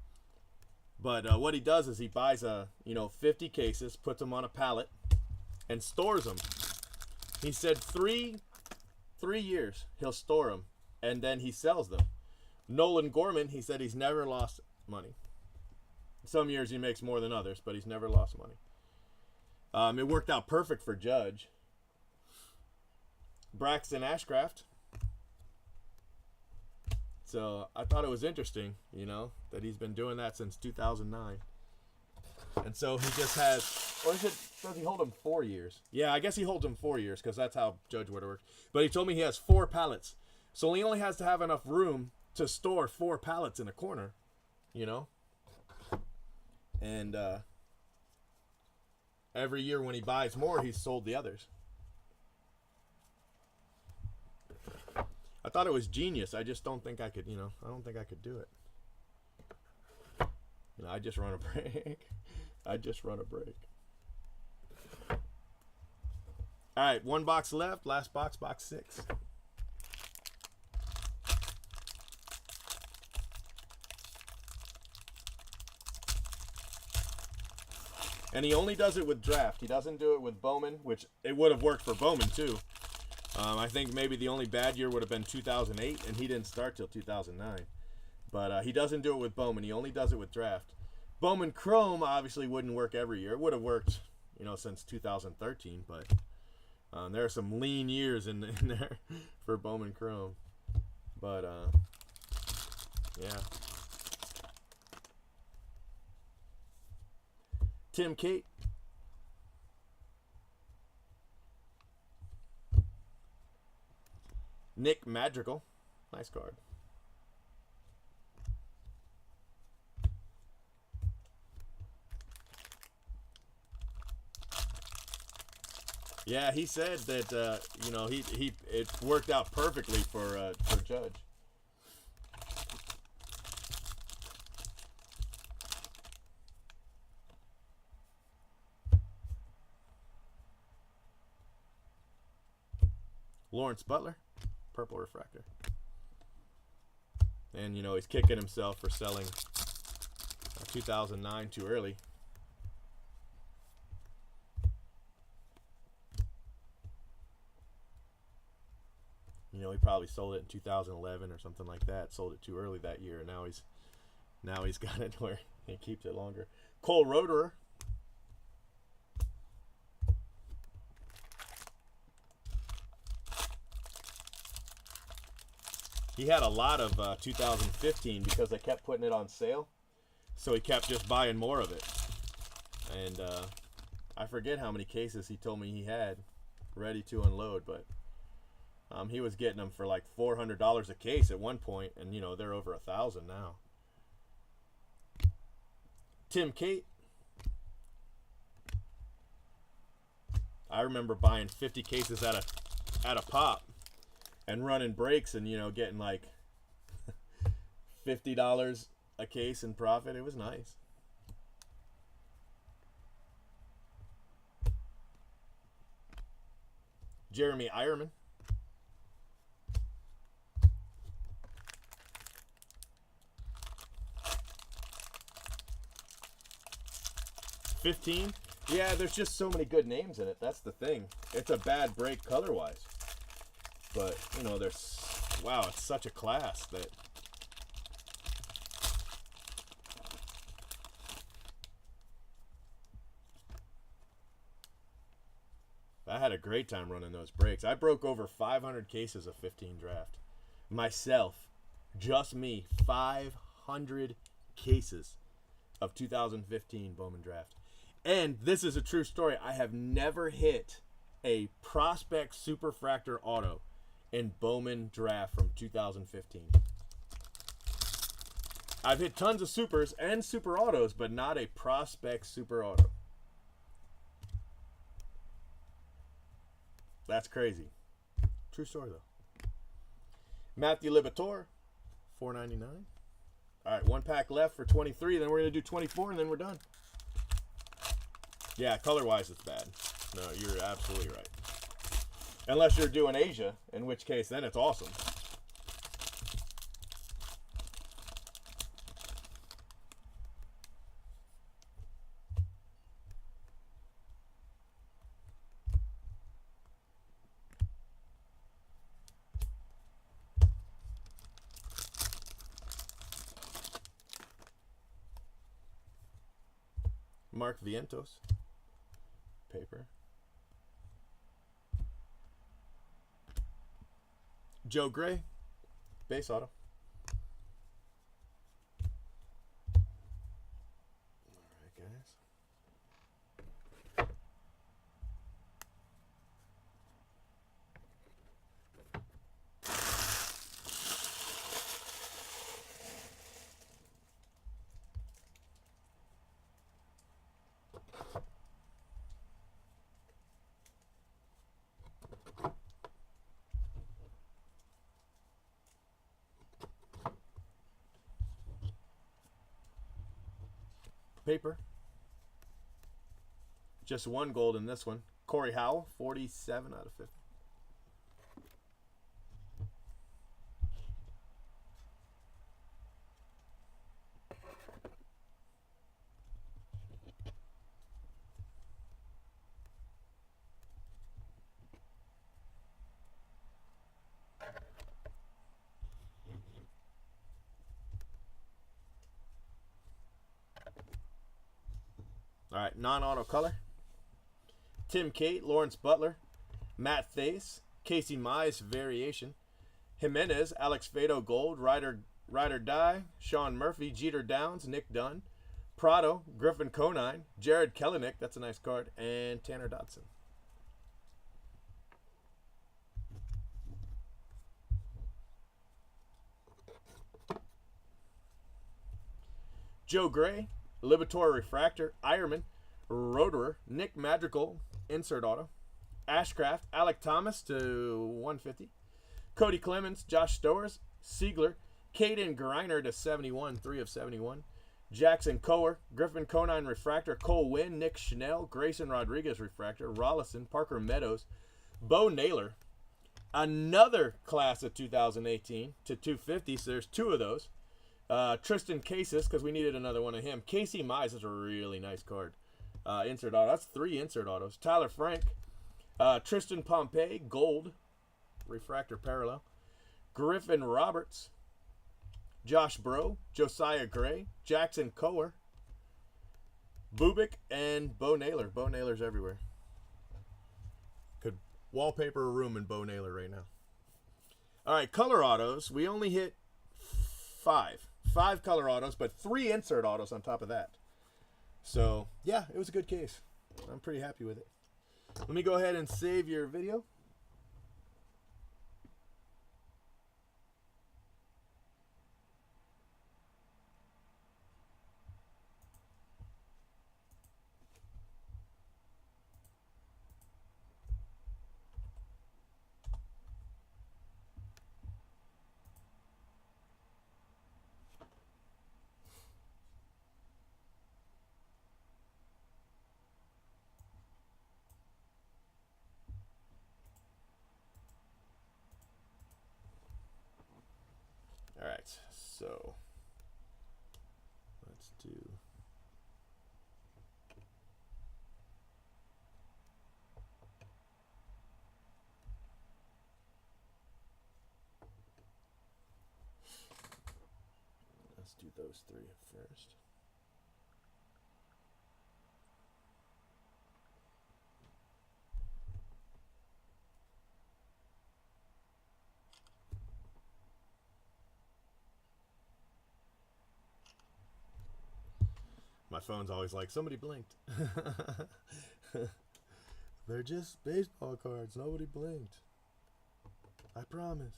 But what he does is he buys 50 cases, puts them on a pallet, and stores them. He said 3 years he'll store them, and then he sells them. Nolan Gorman, he said he's never lost money. Some years he makes more than others, but he's never lost money. It worked out perfect for Judge. Braxton Ashcraft. So I thought it was interesting, that he's been doing that since 2009. And so he just has, or does he hold them 4 years? Yeah, I guess he holds them 4 years because that's how Judge would have worked. But he told me he has 4 pallets. So he only has to have enough room to store 4 pallets in a corner, And every year when he buys more, he's sold the others. I thought it was genius. I just don't think I could, I don't think I could do it. I just run a break. I just run a break. All right, one box left. Last box, box 6. And he only does it with draft. He doesn't do it with Bowman, which it would have worked for Bowman too. I think maybe the only bad year would have been 2008, and he didn't start till 2009. But he doesn't do it with Bowman. He only does it with draft. Bowman Chrome obviously wouldn't work every year. It would have worked, since 2013. But there are some lean years in there for Bowman Chrome. But yeah. Tim Kate. Nick Madrigal. Nice card. Yeah, he said that it worked out perfectly for Judge. Lawrence Butler, purple refractor. And, he's kicking himself for selling 2009 too early. He probably sold it in 2011 or something like that. Sold it too early that year, and now he's got it where he keeps it longer. Cole Roederer. He had a lot of 2015 because they kept putting it on sale. So he kept just buying more of it. And I forget how many cases he told me he had ready to unload, but he was getting them for like $400 a case at one point, and they're over 1,000 now. Tim Kate. I remember buying 50 cases at a pop and running breaks and getting like $50 a case in profit. It was nice. Jeremy Ironman. $15. Yeah, there's just so many good names in it. That's the thing. It's a bad break color-wise. But, wow, it's such a class that... I had a great time running those breaks. I broke over 500 cases of 15 draft. Myself, just me, 500 cases of 2015 Bowman Draft. And this is a true story. I have never hit a Prospect Superfractor auto in Bowman Draft from 2015. I've hit tons of supers and super autos, but not a Prospect Super Auto. That's crazy. True story, though. Matthew Liberatore, $4.99. All right, one pack left for 23. Then we're going to do 24, and then we're done. Yeah, color-wise, it's bad. No, you're absolutely right. Unless you're doing Asia, in which case, then it's awesome. Mark Vientos. Paper. Joe Gray. Base auto. Alright, guys. paper. Just one gold in this one. Corey Howell, 47 out of 50. All right, non-auto color. Tim Cate, Lawrence Butler, Matt Thace, Casey Mize variation, Jimenez, Alex Fado Gold, Ryder Dye, Sean Murphy, Jeter Downs, Nick Dunn, Prado, Griffin Conine, Jared Kelenic, that's a nice card, and Tanner Dodson. Joe Gray, Libator Refractor, Ironman, Roderer, Nick Madrigal, insert auto, Ashcraft, Alec Thomas to 150, Cody Clemens, Josh Stowers, Siegler, Caden Greiner to 71, 3 of 71, Jackson Coer, Griffin Conine Refractor, Cole Winn, Nick Schnell, Grayson Rodriguez Refractor, Rollison, Parker Meadows, Bo Naylor, another class of 2018 to 250, so there's 2 of those. Tristan Cases, because we needed another one of him. Casey Mize is a really nice card. Insert auto. That's 3 insert autos. Tyler Frank. Tristan Pompey, gold. Refractor parallel. Griffin Roberts. Josh Bro. Josiah Gray. Jackson Coer. Bubik and Bo Naylor. Bo Naylor's everywhere. Could wallpaper a room in Bo Naylor right now. All right, color autos. We only hit 5 color autos, but 3 insert autos on top of that. So, yeah, it was a good case. I'm pretty happy with it. Let me go ahead and save your video. All right, so let's do. Let's do those 3 first. My phone's always like, somebody blinked. They're just baseball cards. Nobody blinked. I promise.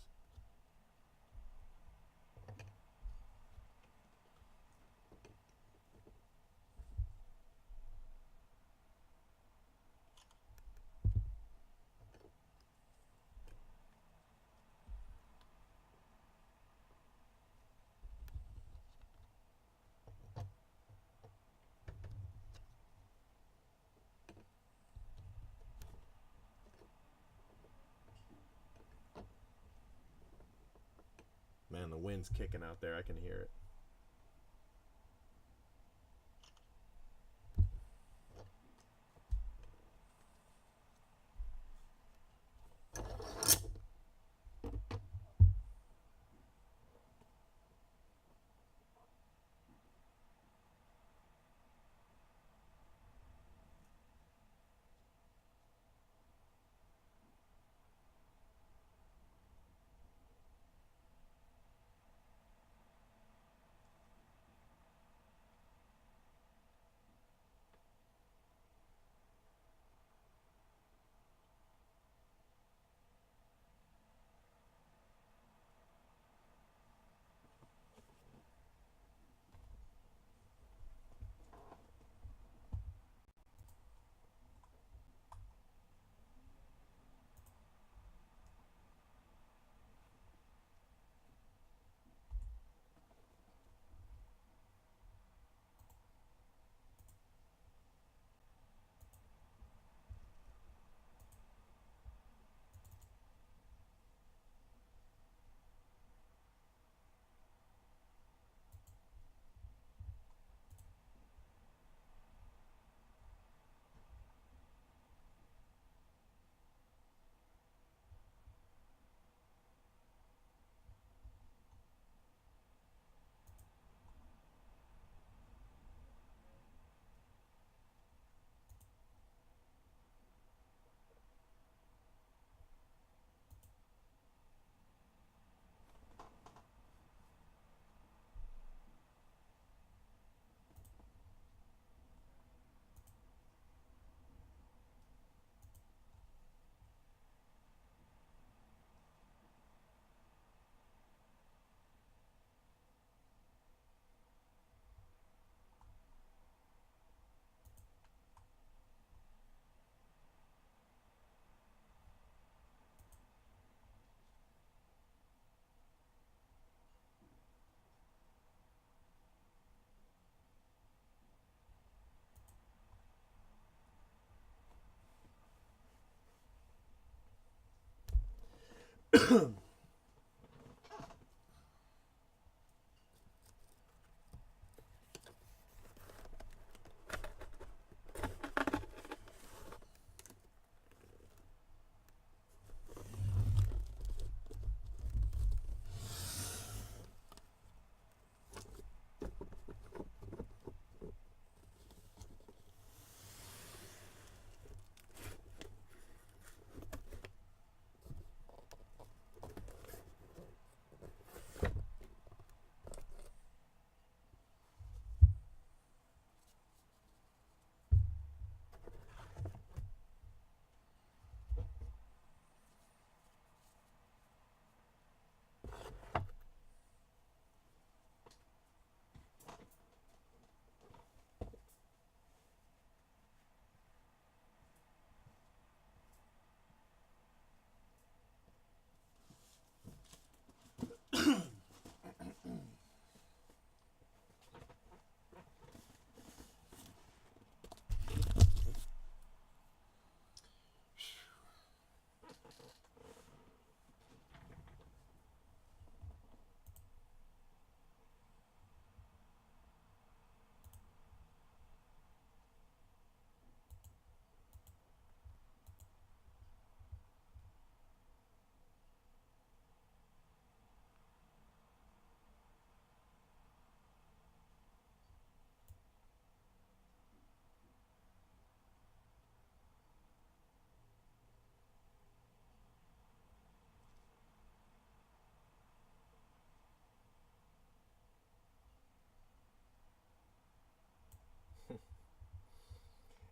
Man, the wind's kicking out there. I can hear it.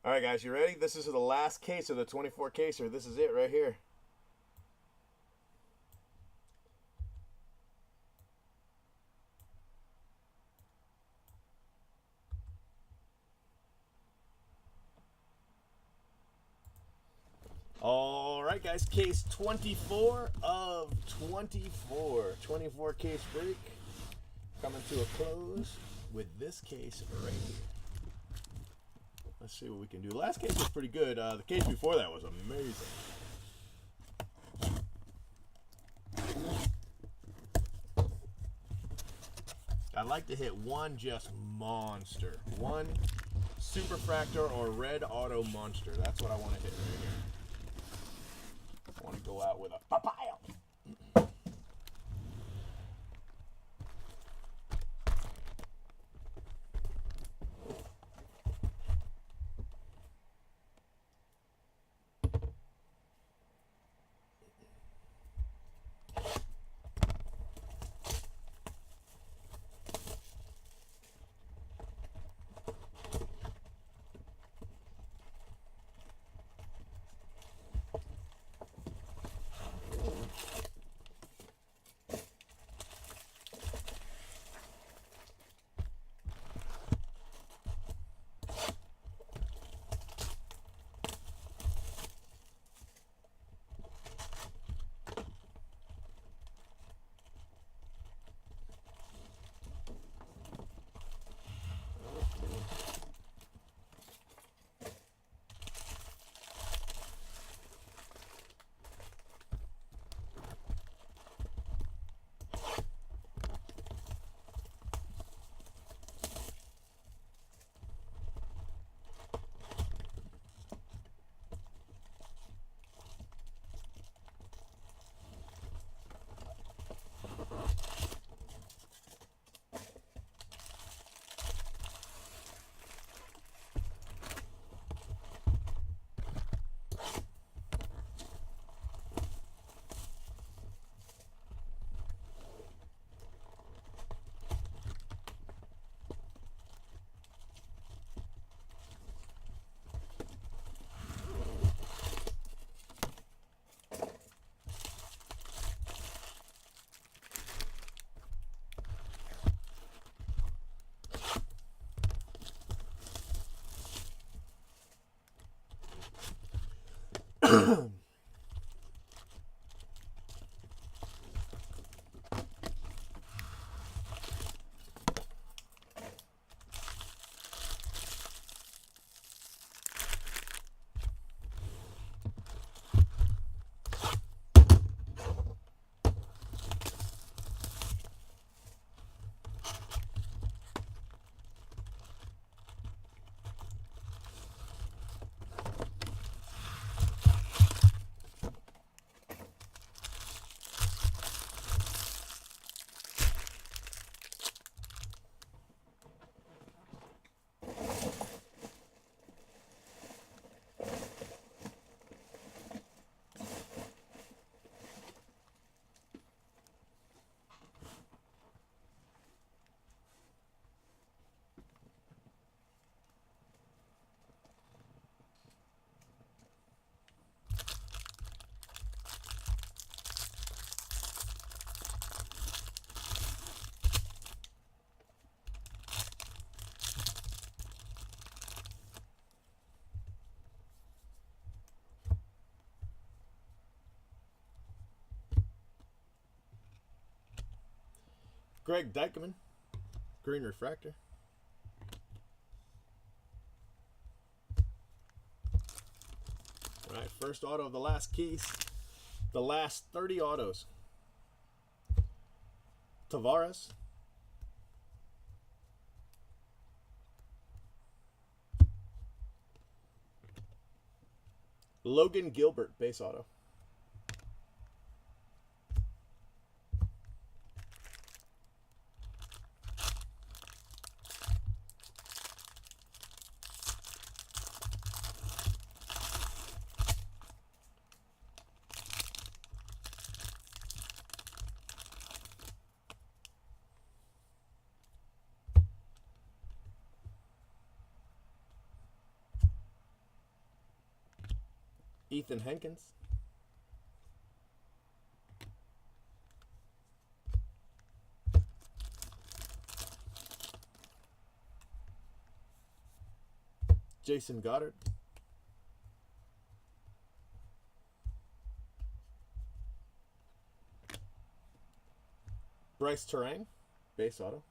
All right, guys, you ready? This is the last case of the 24 caser. This is it right here. All right, guys, case 24 of 24. 24 case break coming to a close with this case right here. Let's see what we can do. The last case was pretty good. The case before that was amazing. I'd like to hit one just monster. One superfractor or red auto monster. That's what I want to hit right here. I want to go out with a papaya. Greg Dykman, green refractor. All right, first auto of the last case. The last 30 autos. Tavares. Logan Gilbert, base auto. Ethan Hankins. Jason Goddard. Bryce Terang, base auto.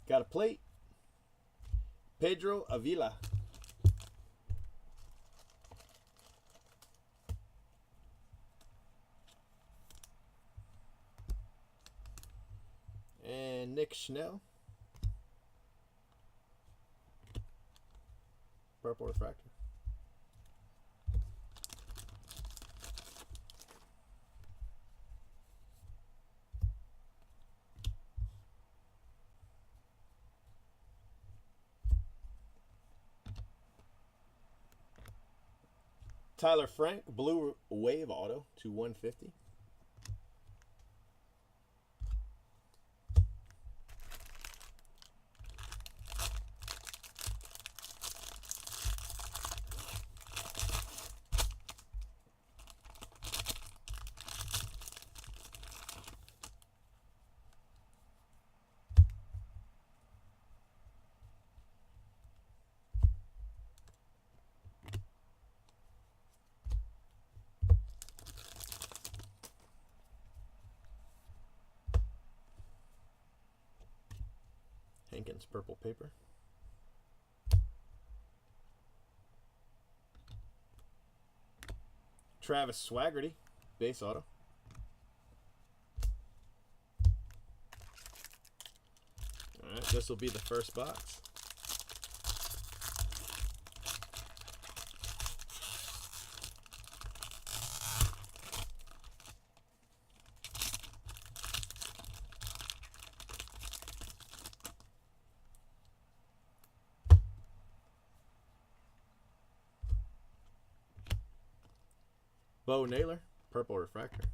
Got a plate. Pedro Avila. And Nick Schnell. Purple refractor. Tyler Frank, blue wave auto to 150. Hankins, purple paper. Travis Swaggerty, base auto. All right, this will be the first box. Bo Naylor, purple refractor.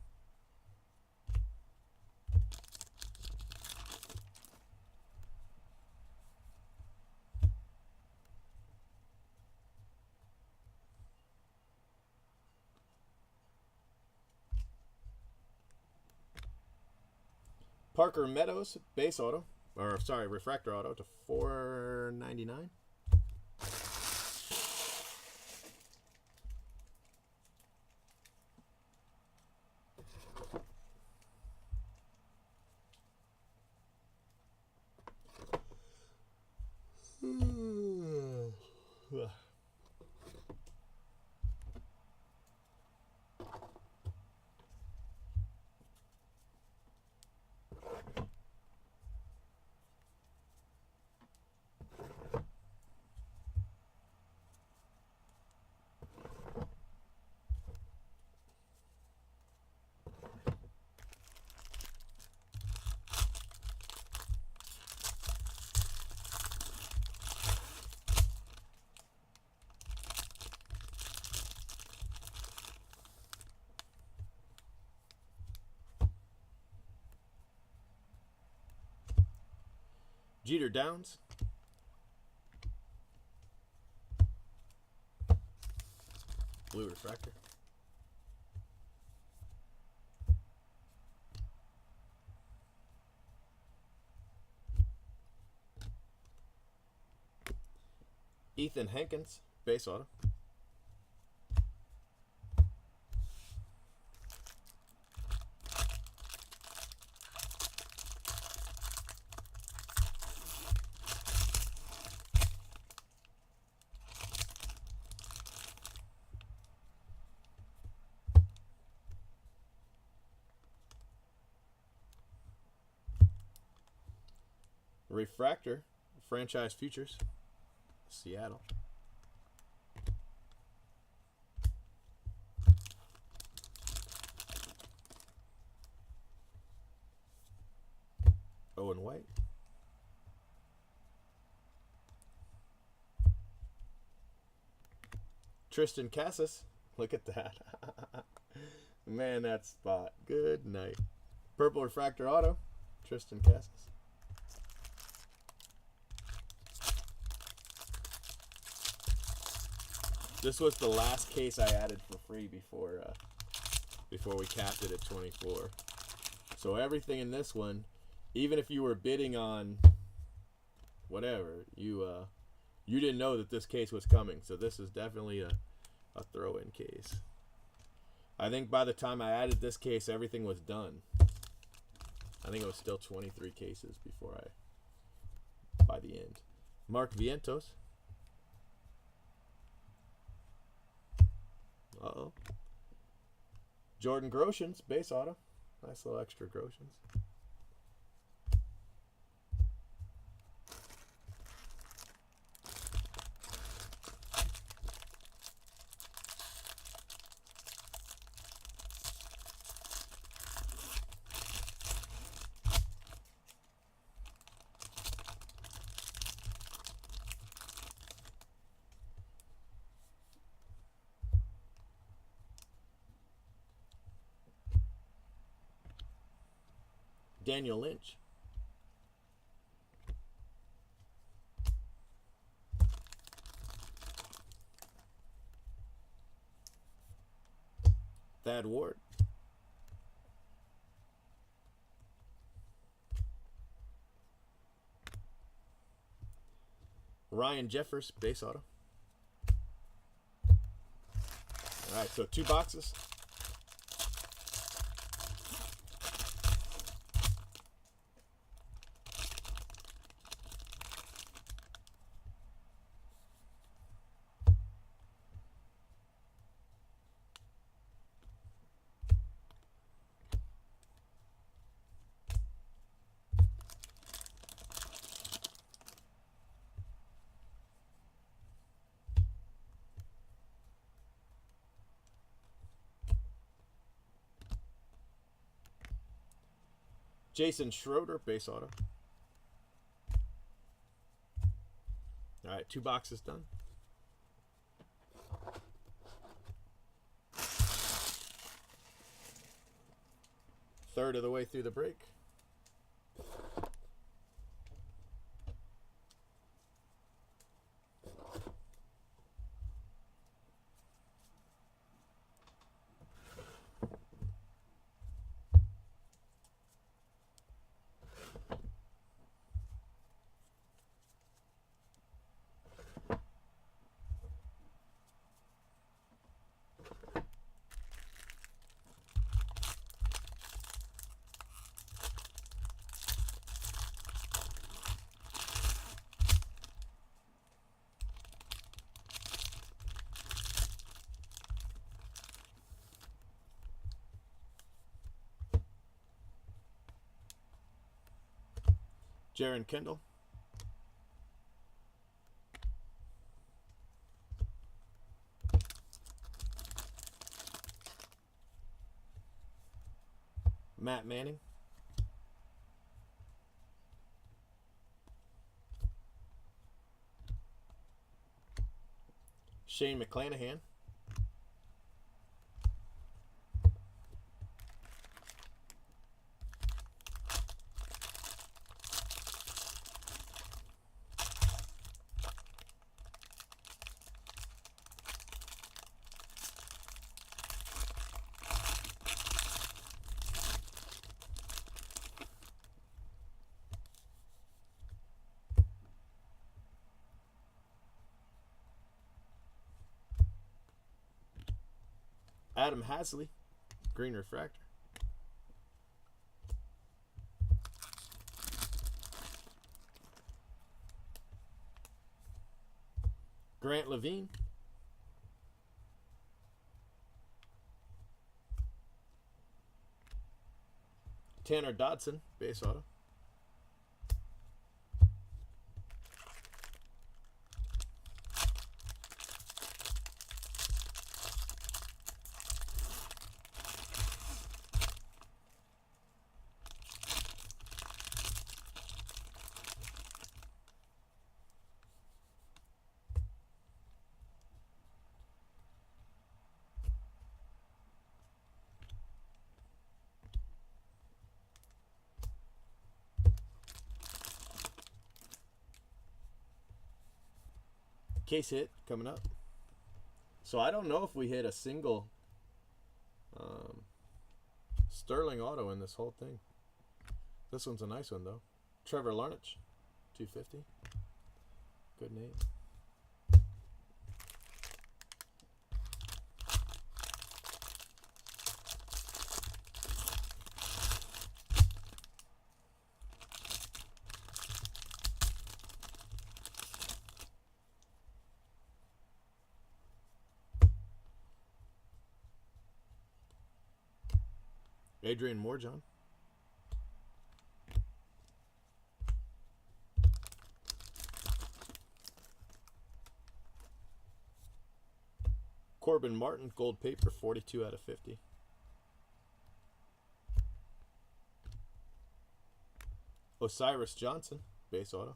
Parker Meadows, base auto, or sorry, refractor auto to $4.99. Jeter Downs. Blue refractor. Ethan Hankins, base auto. Refractor, franchise futures, Seattle. Owen White. Tristan Cassis. Look at that. Man, that spot. Good night. Purple refractor auto, Tristan Cassis. This was the last case I added for free before we capped it at 24. So everything in this one, even if you were bidding on whatever, you didn't know that this case was coming. So this is definitely a throw-in case. I think by the time I added this case, everything was done. I think it was still 23 cases by the end. Mark Vientos. Uh-oh. Jordan Groshans, base auto. Nice little extra Groshans. Daniel Lynch. Thad Ward. Ryan Jeffers, base auto. All right, so 2 boxes. Jason Schroeder, base auto. All right, 2 boxes done. Third of the way through the break. Jaron Kendall. Matt Manning. Shane McClanahan. Adam Hasley, green refractor. Grant Levine. Tanner Dodson, base auto. Case hit coming up. So I don't know if we hit a single Sterling auto in this whole thing. This one's a nice one though. Trevor Larnach, 250. Good name. Adrian Morjon. Corbin Martin, gold paper, 42 out of 50. Osiris Johnson, base auto.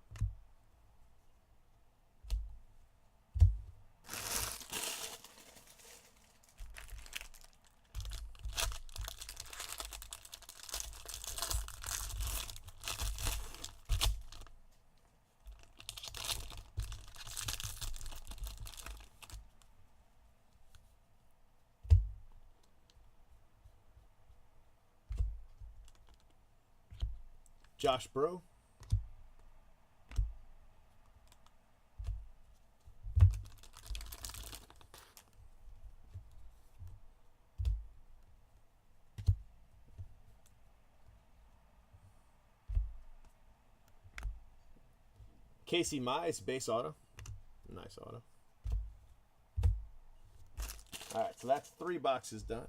Josh Bro. Casey Mize, base auto. Nice auto. All right, so that's 3 boxes done.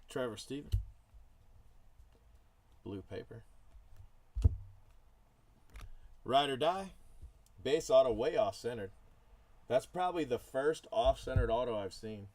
Trevor Stephen, blue paper. Ride or Die, base auto, way off-centered. That's probably the first off-centered auto I've seen.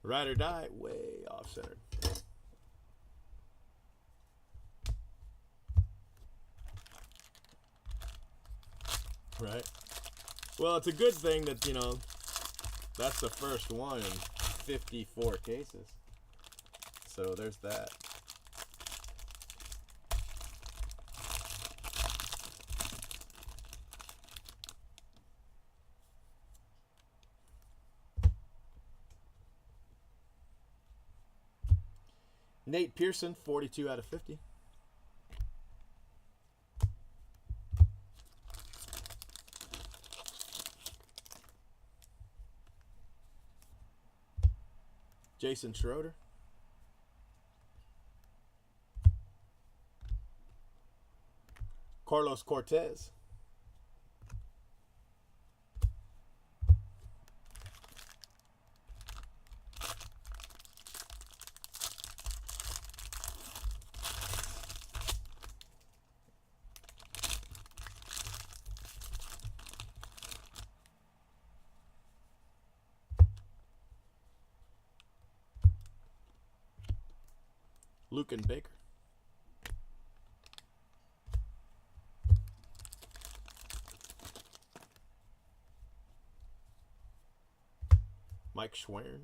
Ride or Die, way off-centered. Right? Well, it's a good thing that, you know, that's the first one in 54 cases. So there's that. Nate Pearson, 42 out of 50. Jason Schroeder. Carlos Cortez. Lucan Baker. Mike Schwern.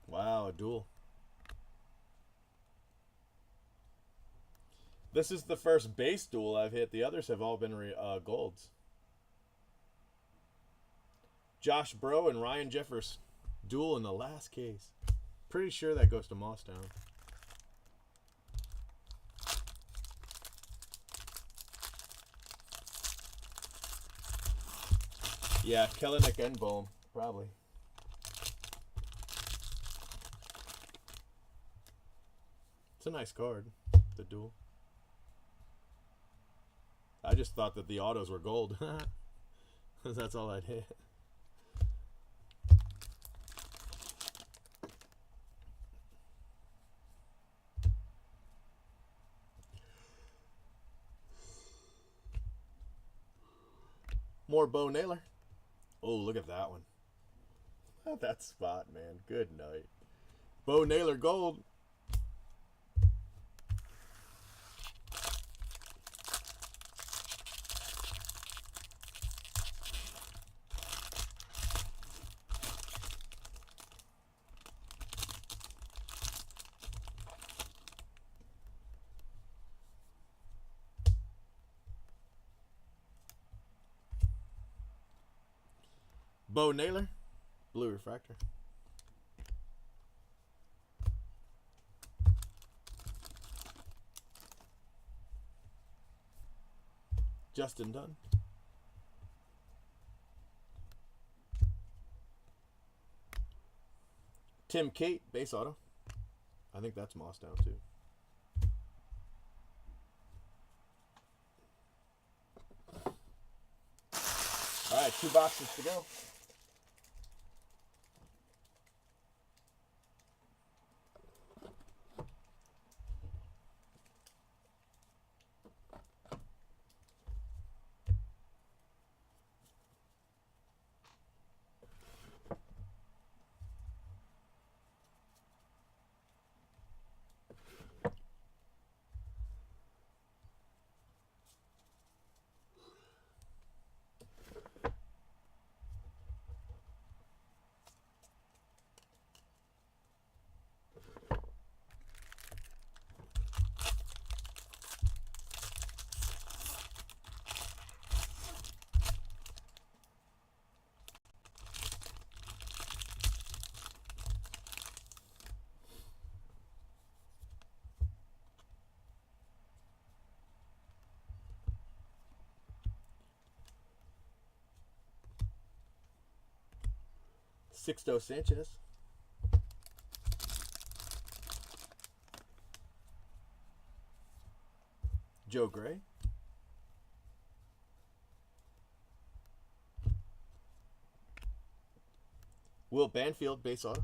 Wow, a duel. This is the first base duel I've hit. The others have all been golds. Josh Bro and Ryan Jeffers. Duel in the last case. Pretty sure that goes to Mossstown. Yeah, Kellenic and Bohm, probably. It's a nice card, the duel. I just thought that the autos were gold. That's all I'd hit. More Bo Naylor. Oh, look at that one. That spot, man. Good night. Bo Naylor gold. Bo Naylor, blue refractor. Justin Dunn. Tim Kate, base auto. I think that's Mossstown too. All right, 2 boxes to go. Sixto Sanchez. Joe Gray. Will Banfield, base auto.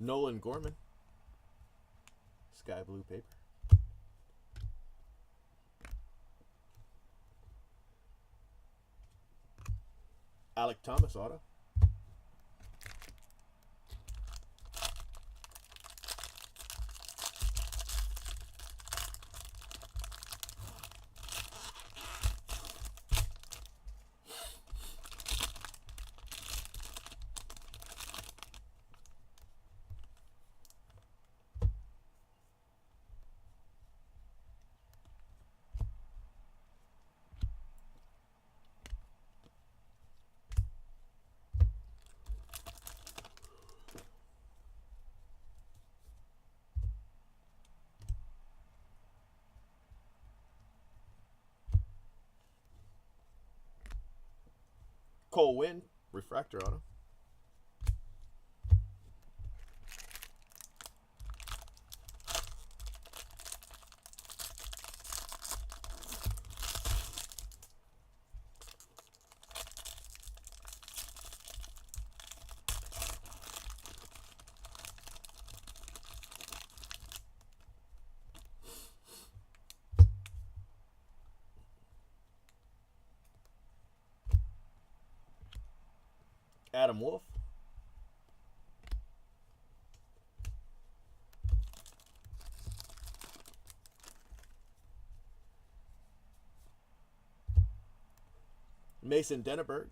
Nolan Gorman. Sky blue paper. Alec Thomas auto. Cole Winn, refractor auto. Adam Wolf. Mason Denneberg,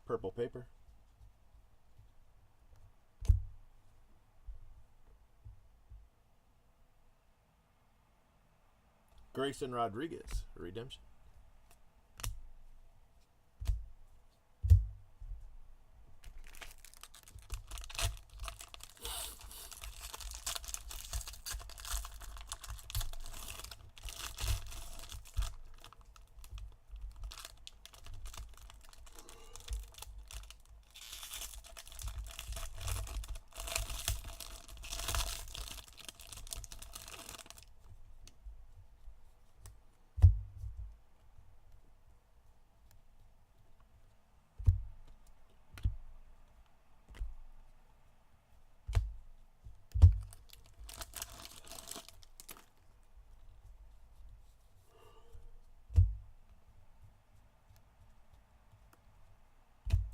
purple paper. Grayson Rodriguez, redemption.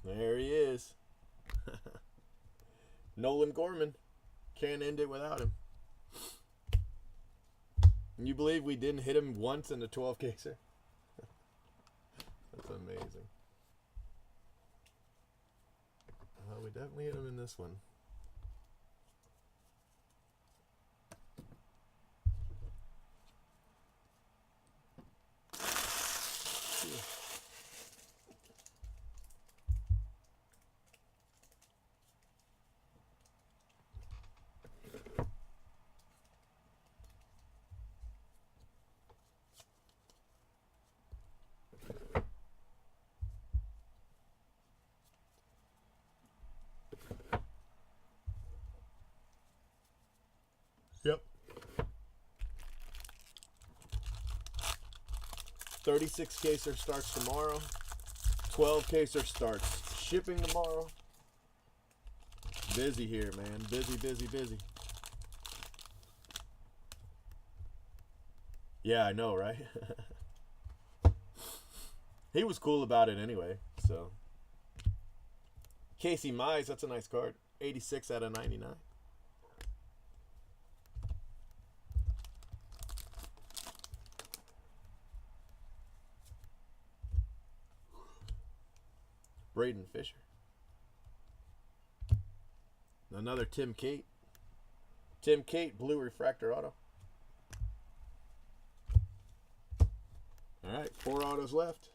There he is. Nolan Gorman. Can't end it without him. Can you believe we didn't hit him once in the 12 caser? That's amazing. We definitely hit him in this one. Yep. 36 caser starts tomorrow. 12 caser starts shipping tomorrow. Busy here, man. Busy, busy, busy. Yeah, I know, right? He was cool about it anyway, so. Casey Mize, that's a nice card. 86 out of 99. Braden Fisher. Another Tim Cate. Tim Cate, blue refractor auto. All right, 4 autos left.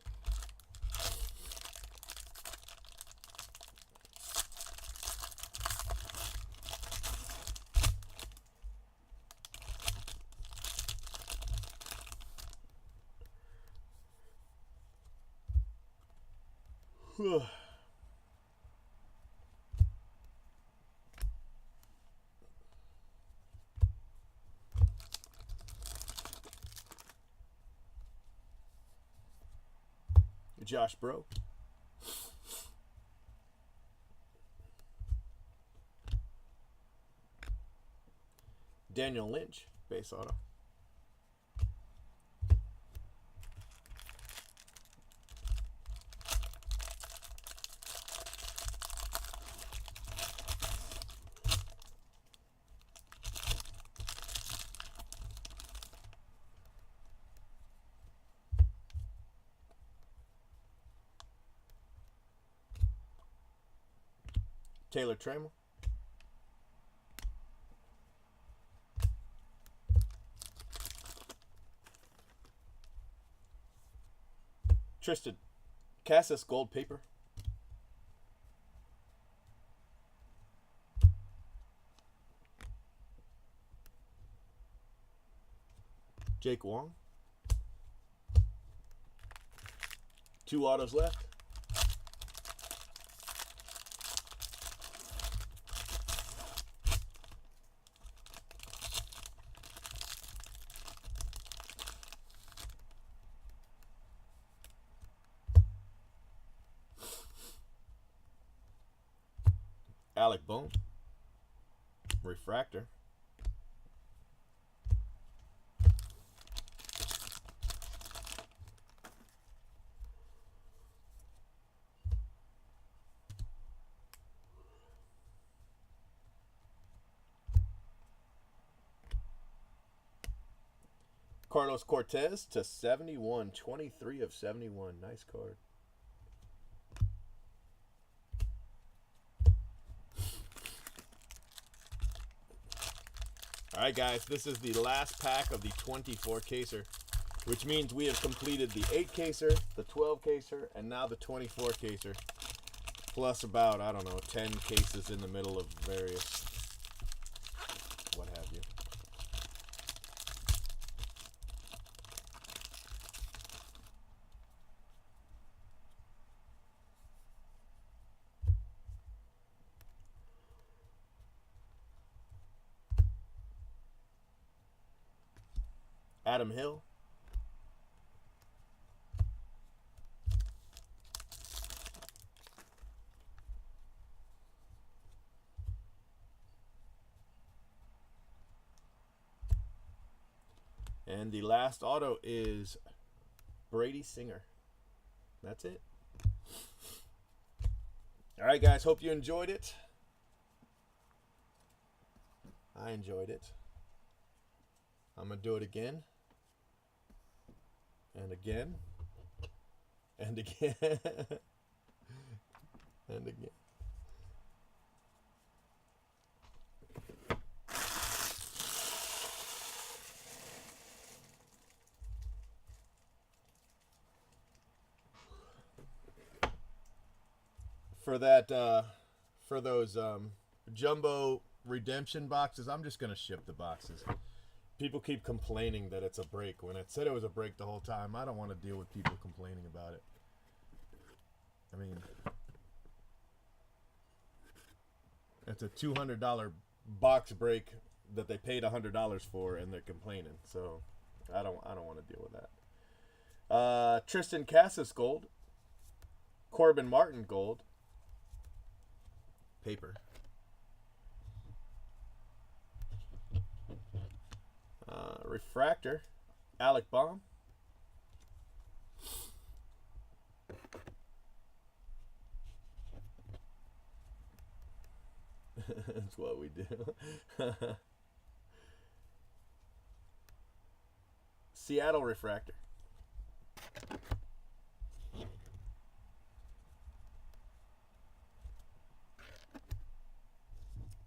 Josh Bro. Daniel Lynch, base auto. Taylor Trammell. Tristan Cassis, gold paper. Jake Wong. 2 autos left. Alec Bohm. Refractor. Carlos Cortez to 71. 23 of 71. Nice card. Alright guys, this is the last pack of the 24 caser, which means we have completed the 8 caser, the 12 caser, and now the 24 caser, plus about, I don't know, 10 cases in the middle of various what have you. Adam Hill. And the last auto is Brady Singer. That's it. All right, guys. Hope you enjoyed it. I enjoyed it. I'm going to do it again. And again. And again. And again. For that, for those jumbo redemption boxes, I'm just gonna ship the boxes. People keep complaining that it's a break when it said it was a break the whole time. I don't want to deal with people complaining about it. I mean, it's a $200 box break that they paid $100 for, and they're complaining. So I don't want to deal with that. Tristan Cassis gold. Corbin Martin gold. Paper. Refractor. Alec Bohm. That's what we do. Seattle Refractor.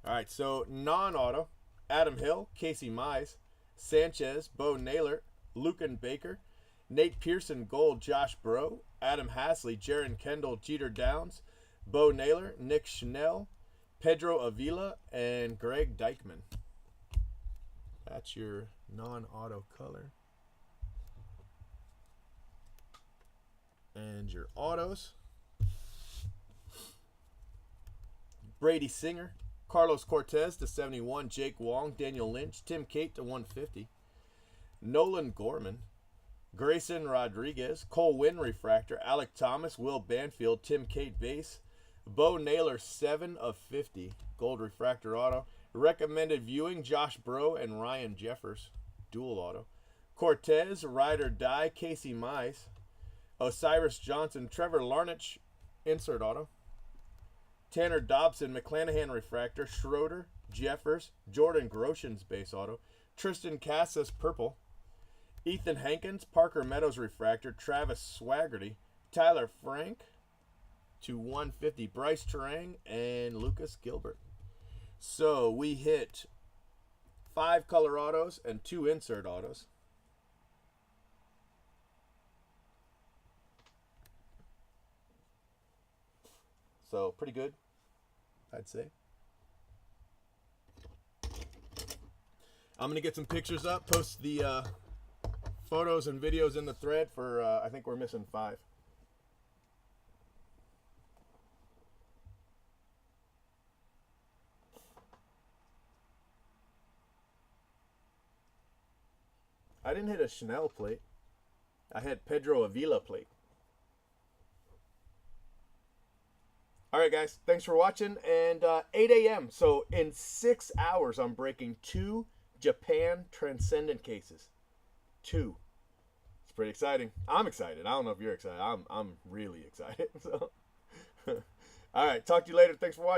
All right, so non-auto, Adam Hill, Casey Mize, Sanchez, Bo Naylor, Lucan Baker, Nate Pearson, gold, Josh Bro, Adam Hasley, Jaron Kendall, Jeter Downs, Bo Naylor, Nick Schnell, Pedro Avila, and Greg Dykman. That's your non-auto color. And your autos. Brady Singer, Carlos Cortez to 71, Jake Wong, Daniel Lynch, Tim Cate to 150, Nolan Gorman, Grayson Rodriguez, Cole Winn refractor, Alec Thomas, Will Banfield, Tim Cate base, Bo Naylor 7 of 50, gold refractor auto, Recommended viewing, Josh Bro and Ryan Jeffers. Dual auto. Cortez, Ride or Die, Casey Mize. Osiris Johnson, Trevor Larnach, insert auto. Tanner Dobson, McClanahan refractor. Schroeder, Jeffers, Jordan Groshans base auto. Tristan Casas, purple. Ethan Hankins, Parker Meadows refractor. Travis Swaggerty, Tyler Frank to 150. Bryce Terang and Lucas Gilbert. So we hit 5 color autos and 2 insert autos. So pretty good, I'd say. I'm going to get some pictures up, post the photos and videos in the thread for, I think we're missing 5. I didn't hit a Chanel plate. I had Pedro Avila plate. All right, guys. Thanks for watching. And 8 a.m. So in 6 hours, I'm breaking 2 Japan Transcendent cases. 2. It's pretty exciting. I'm excited. I don't know if you're excited. I'm really excited. So, all right. Talk to you later. Thanks for watching.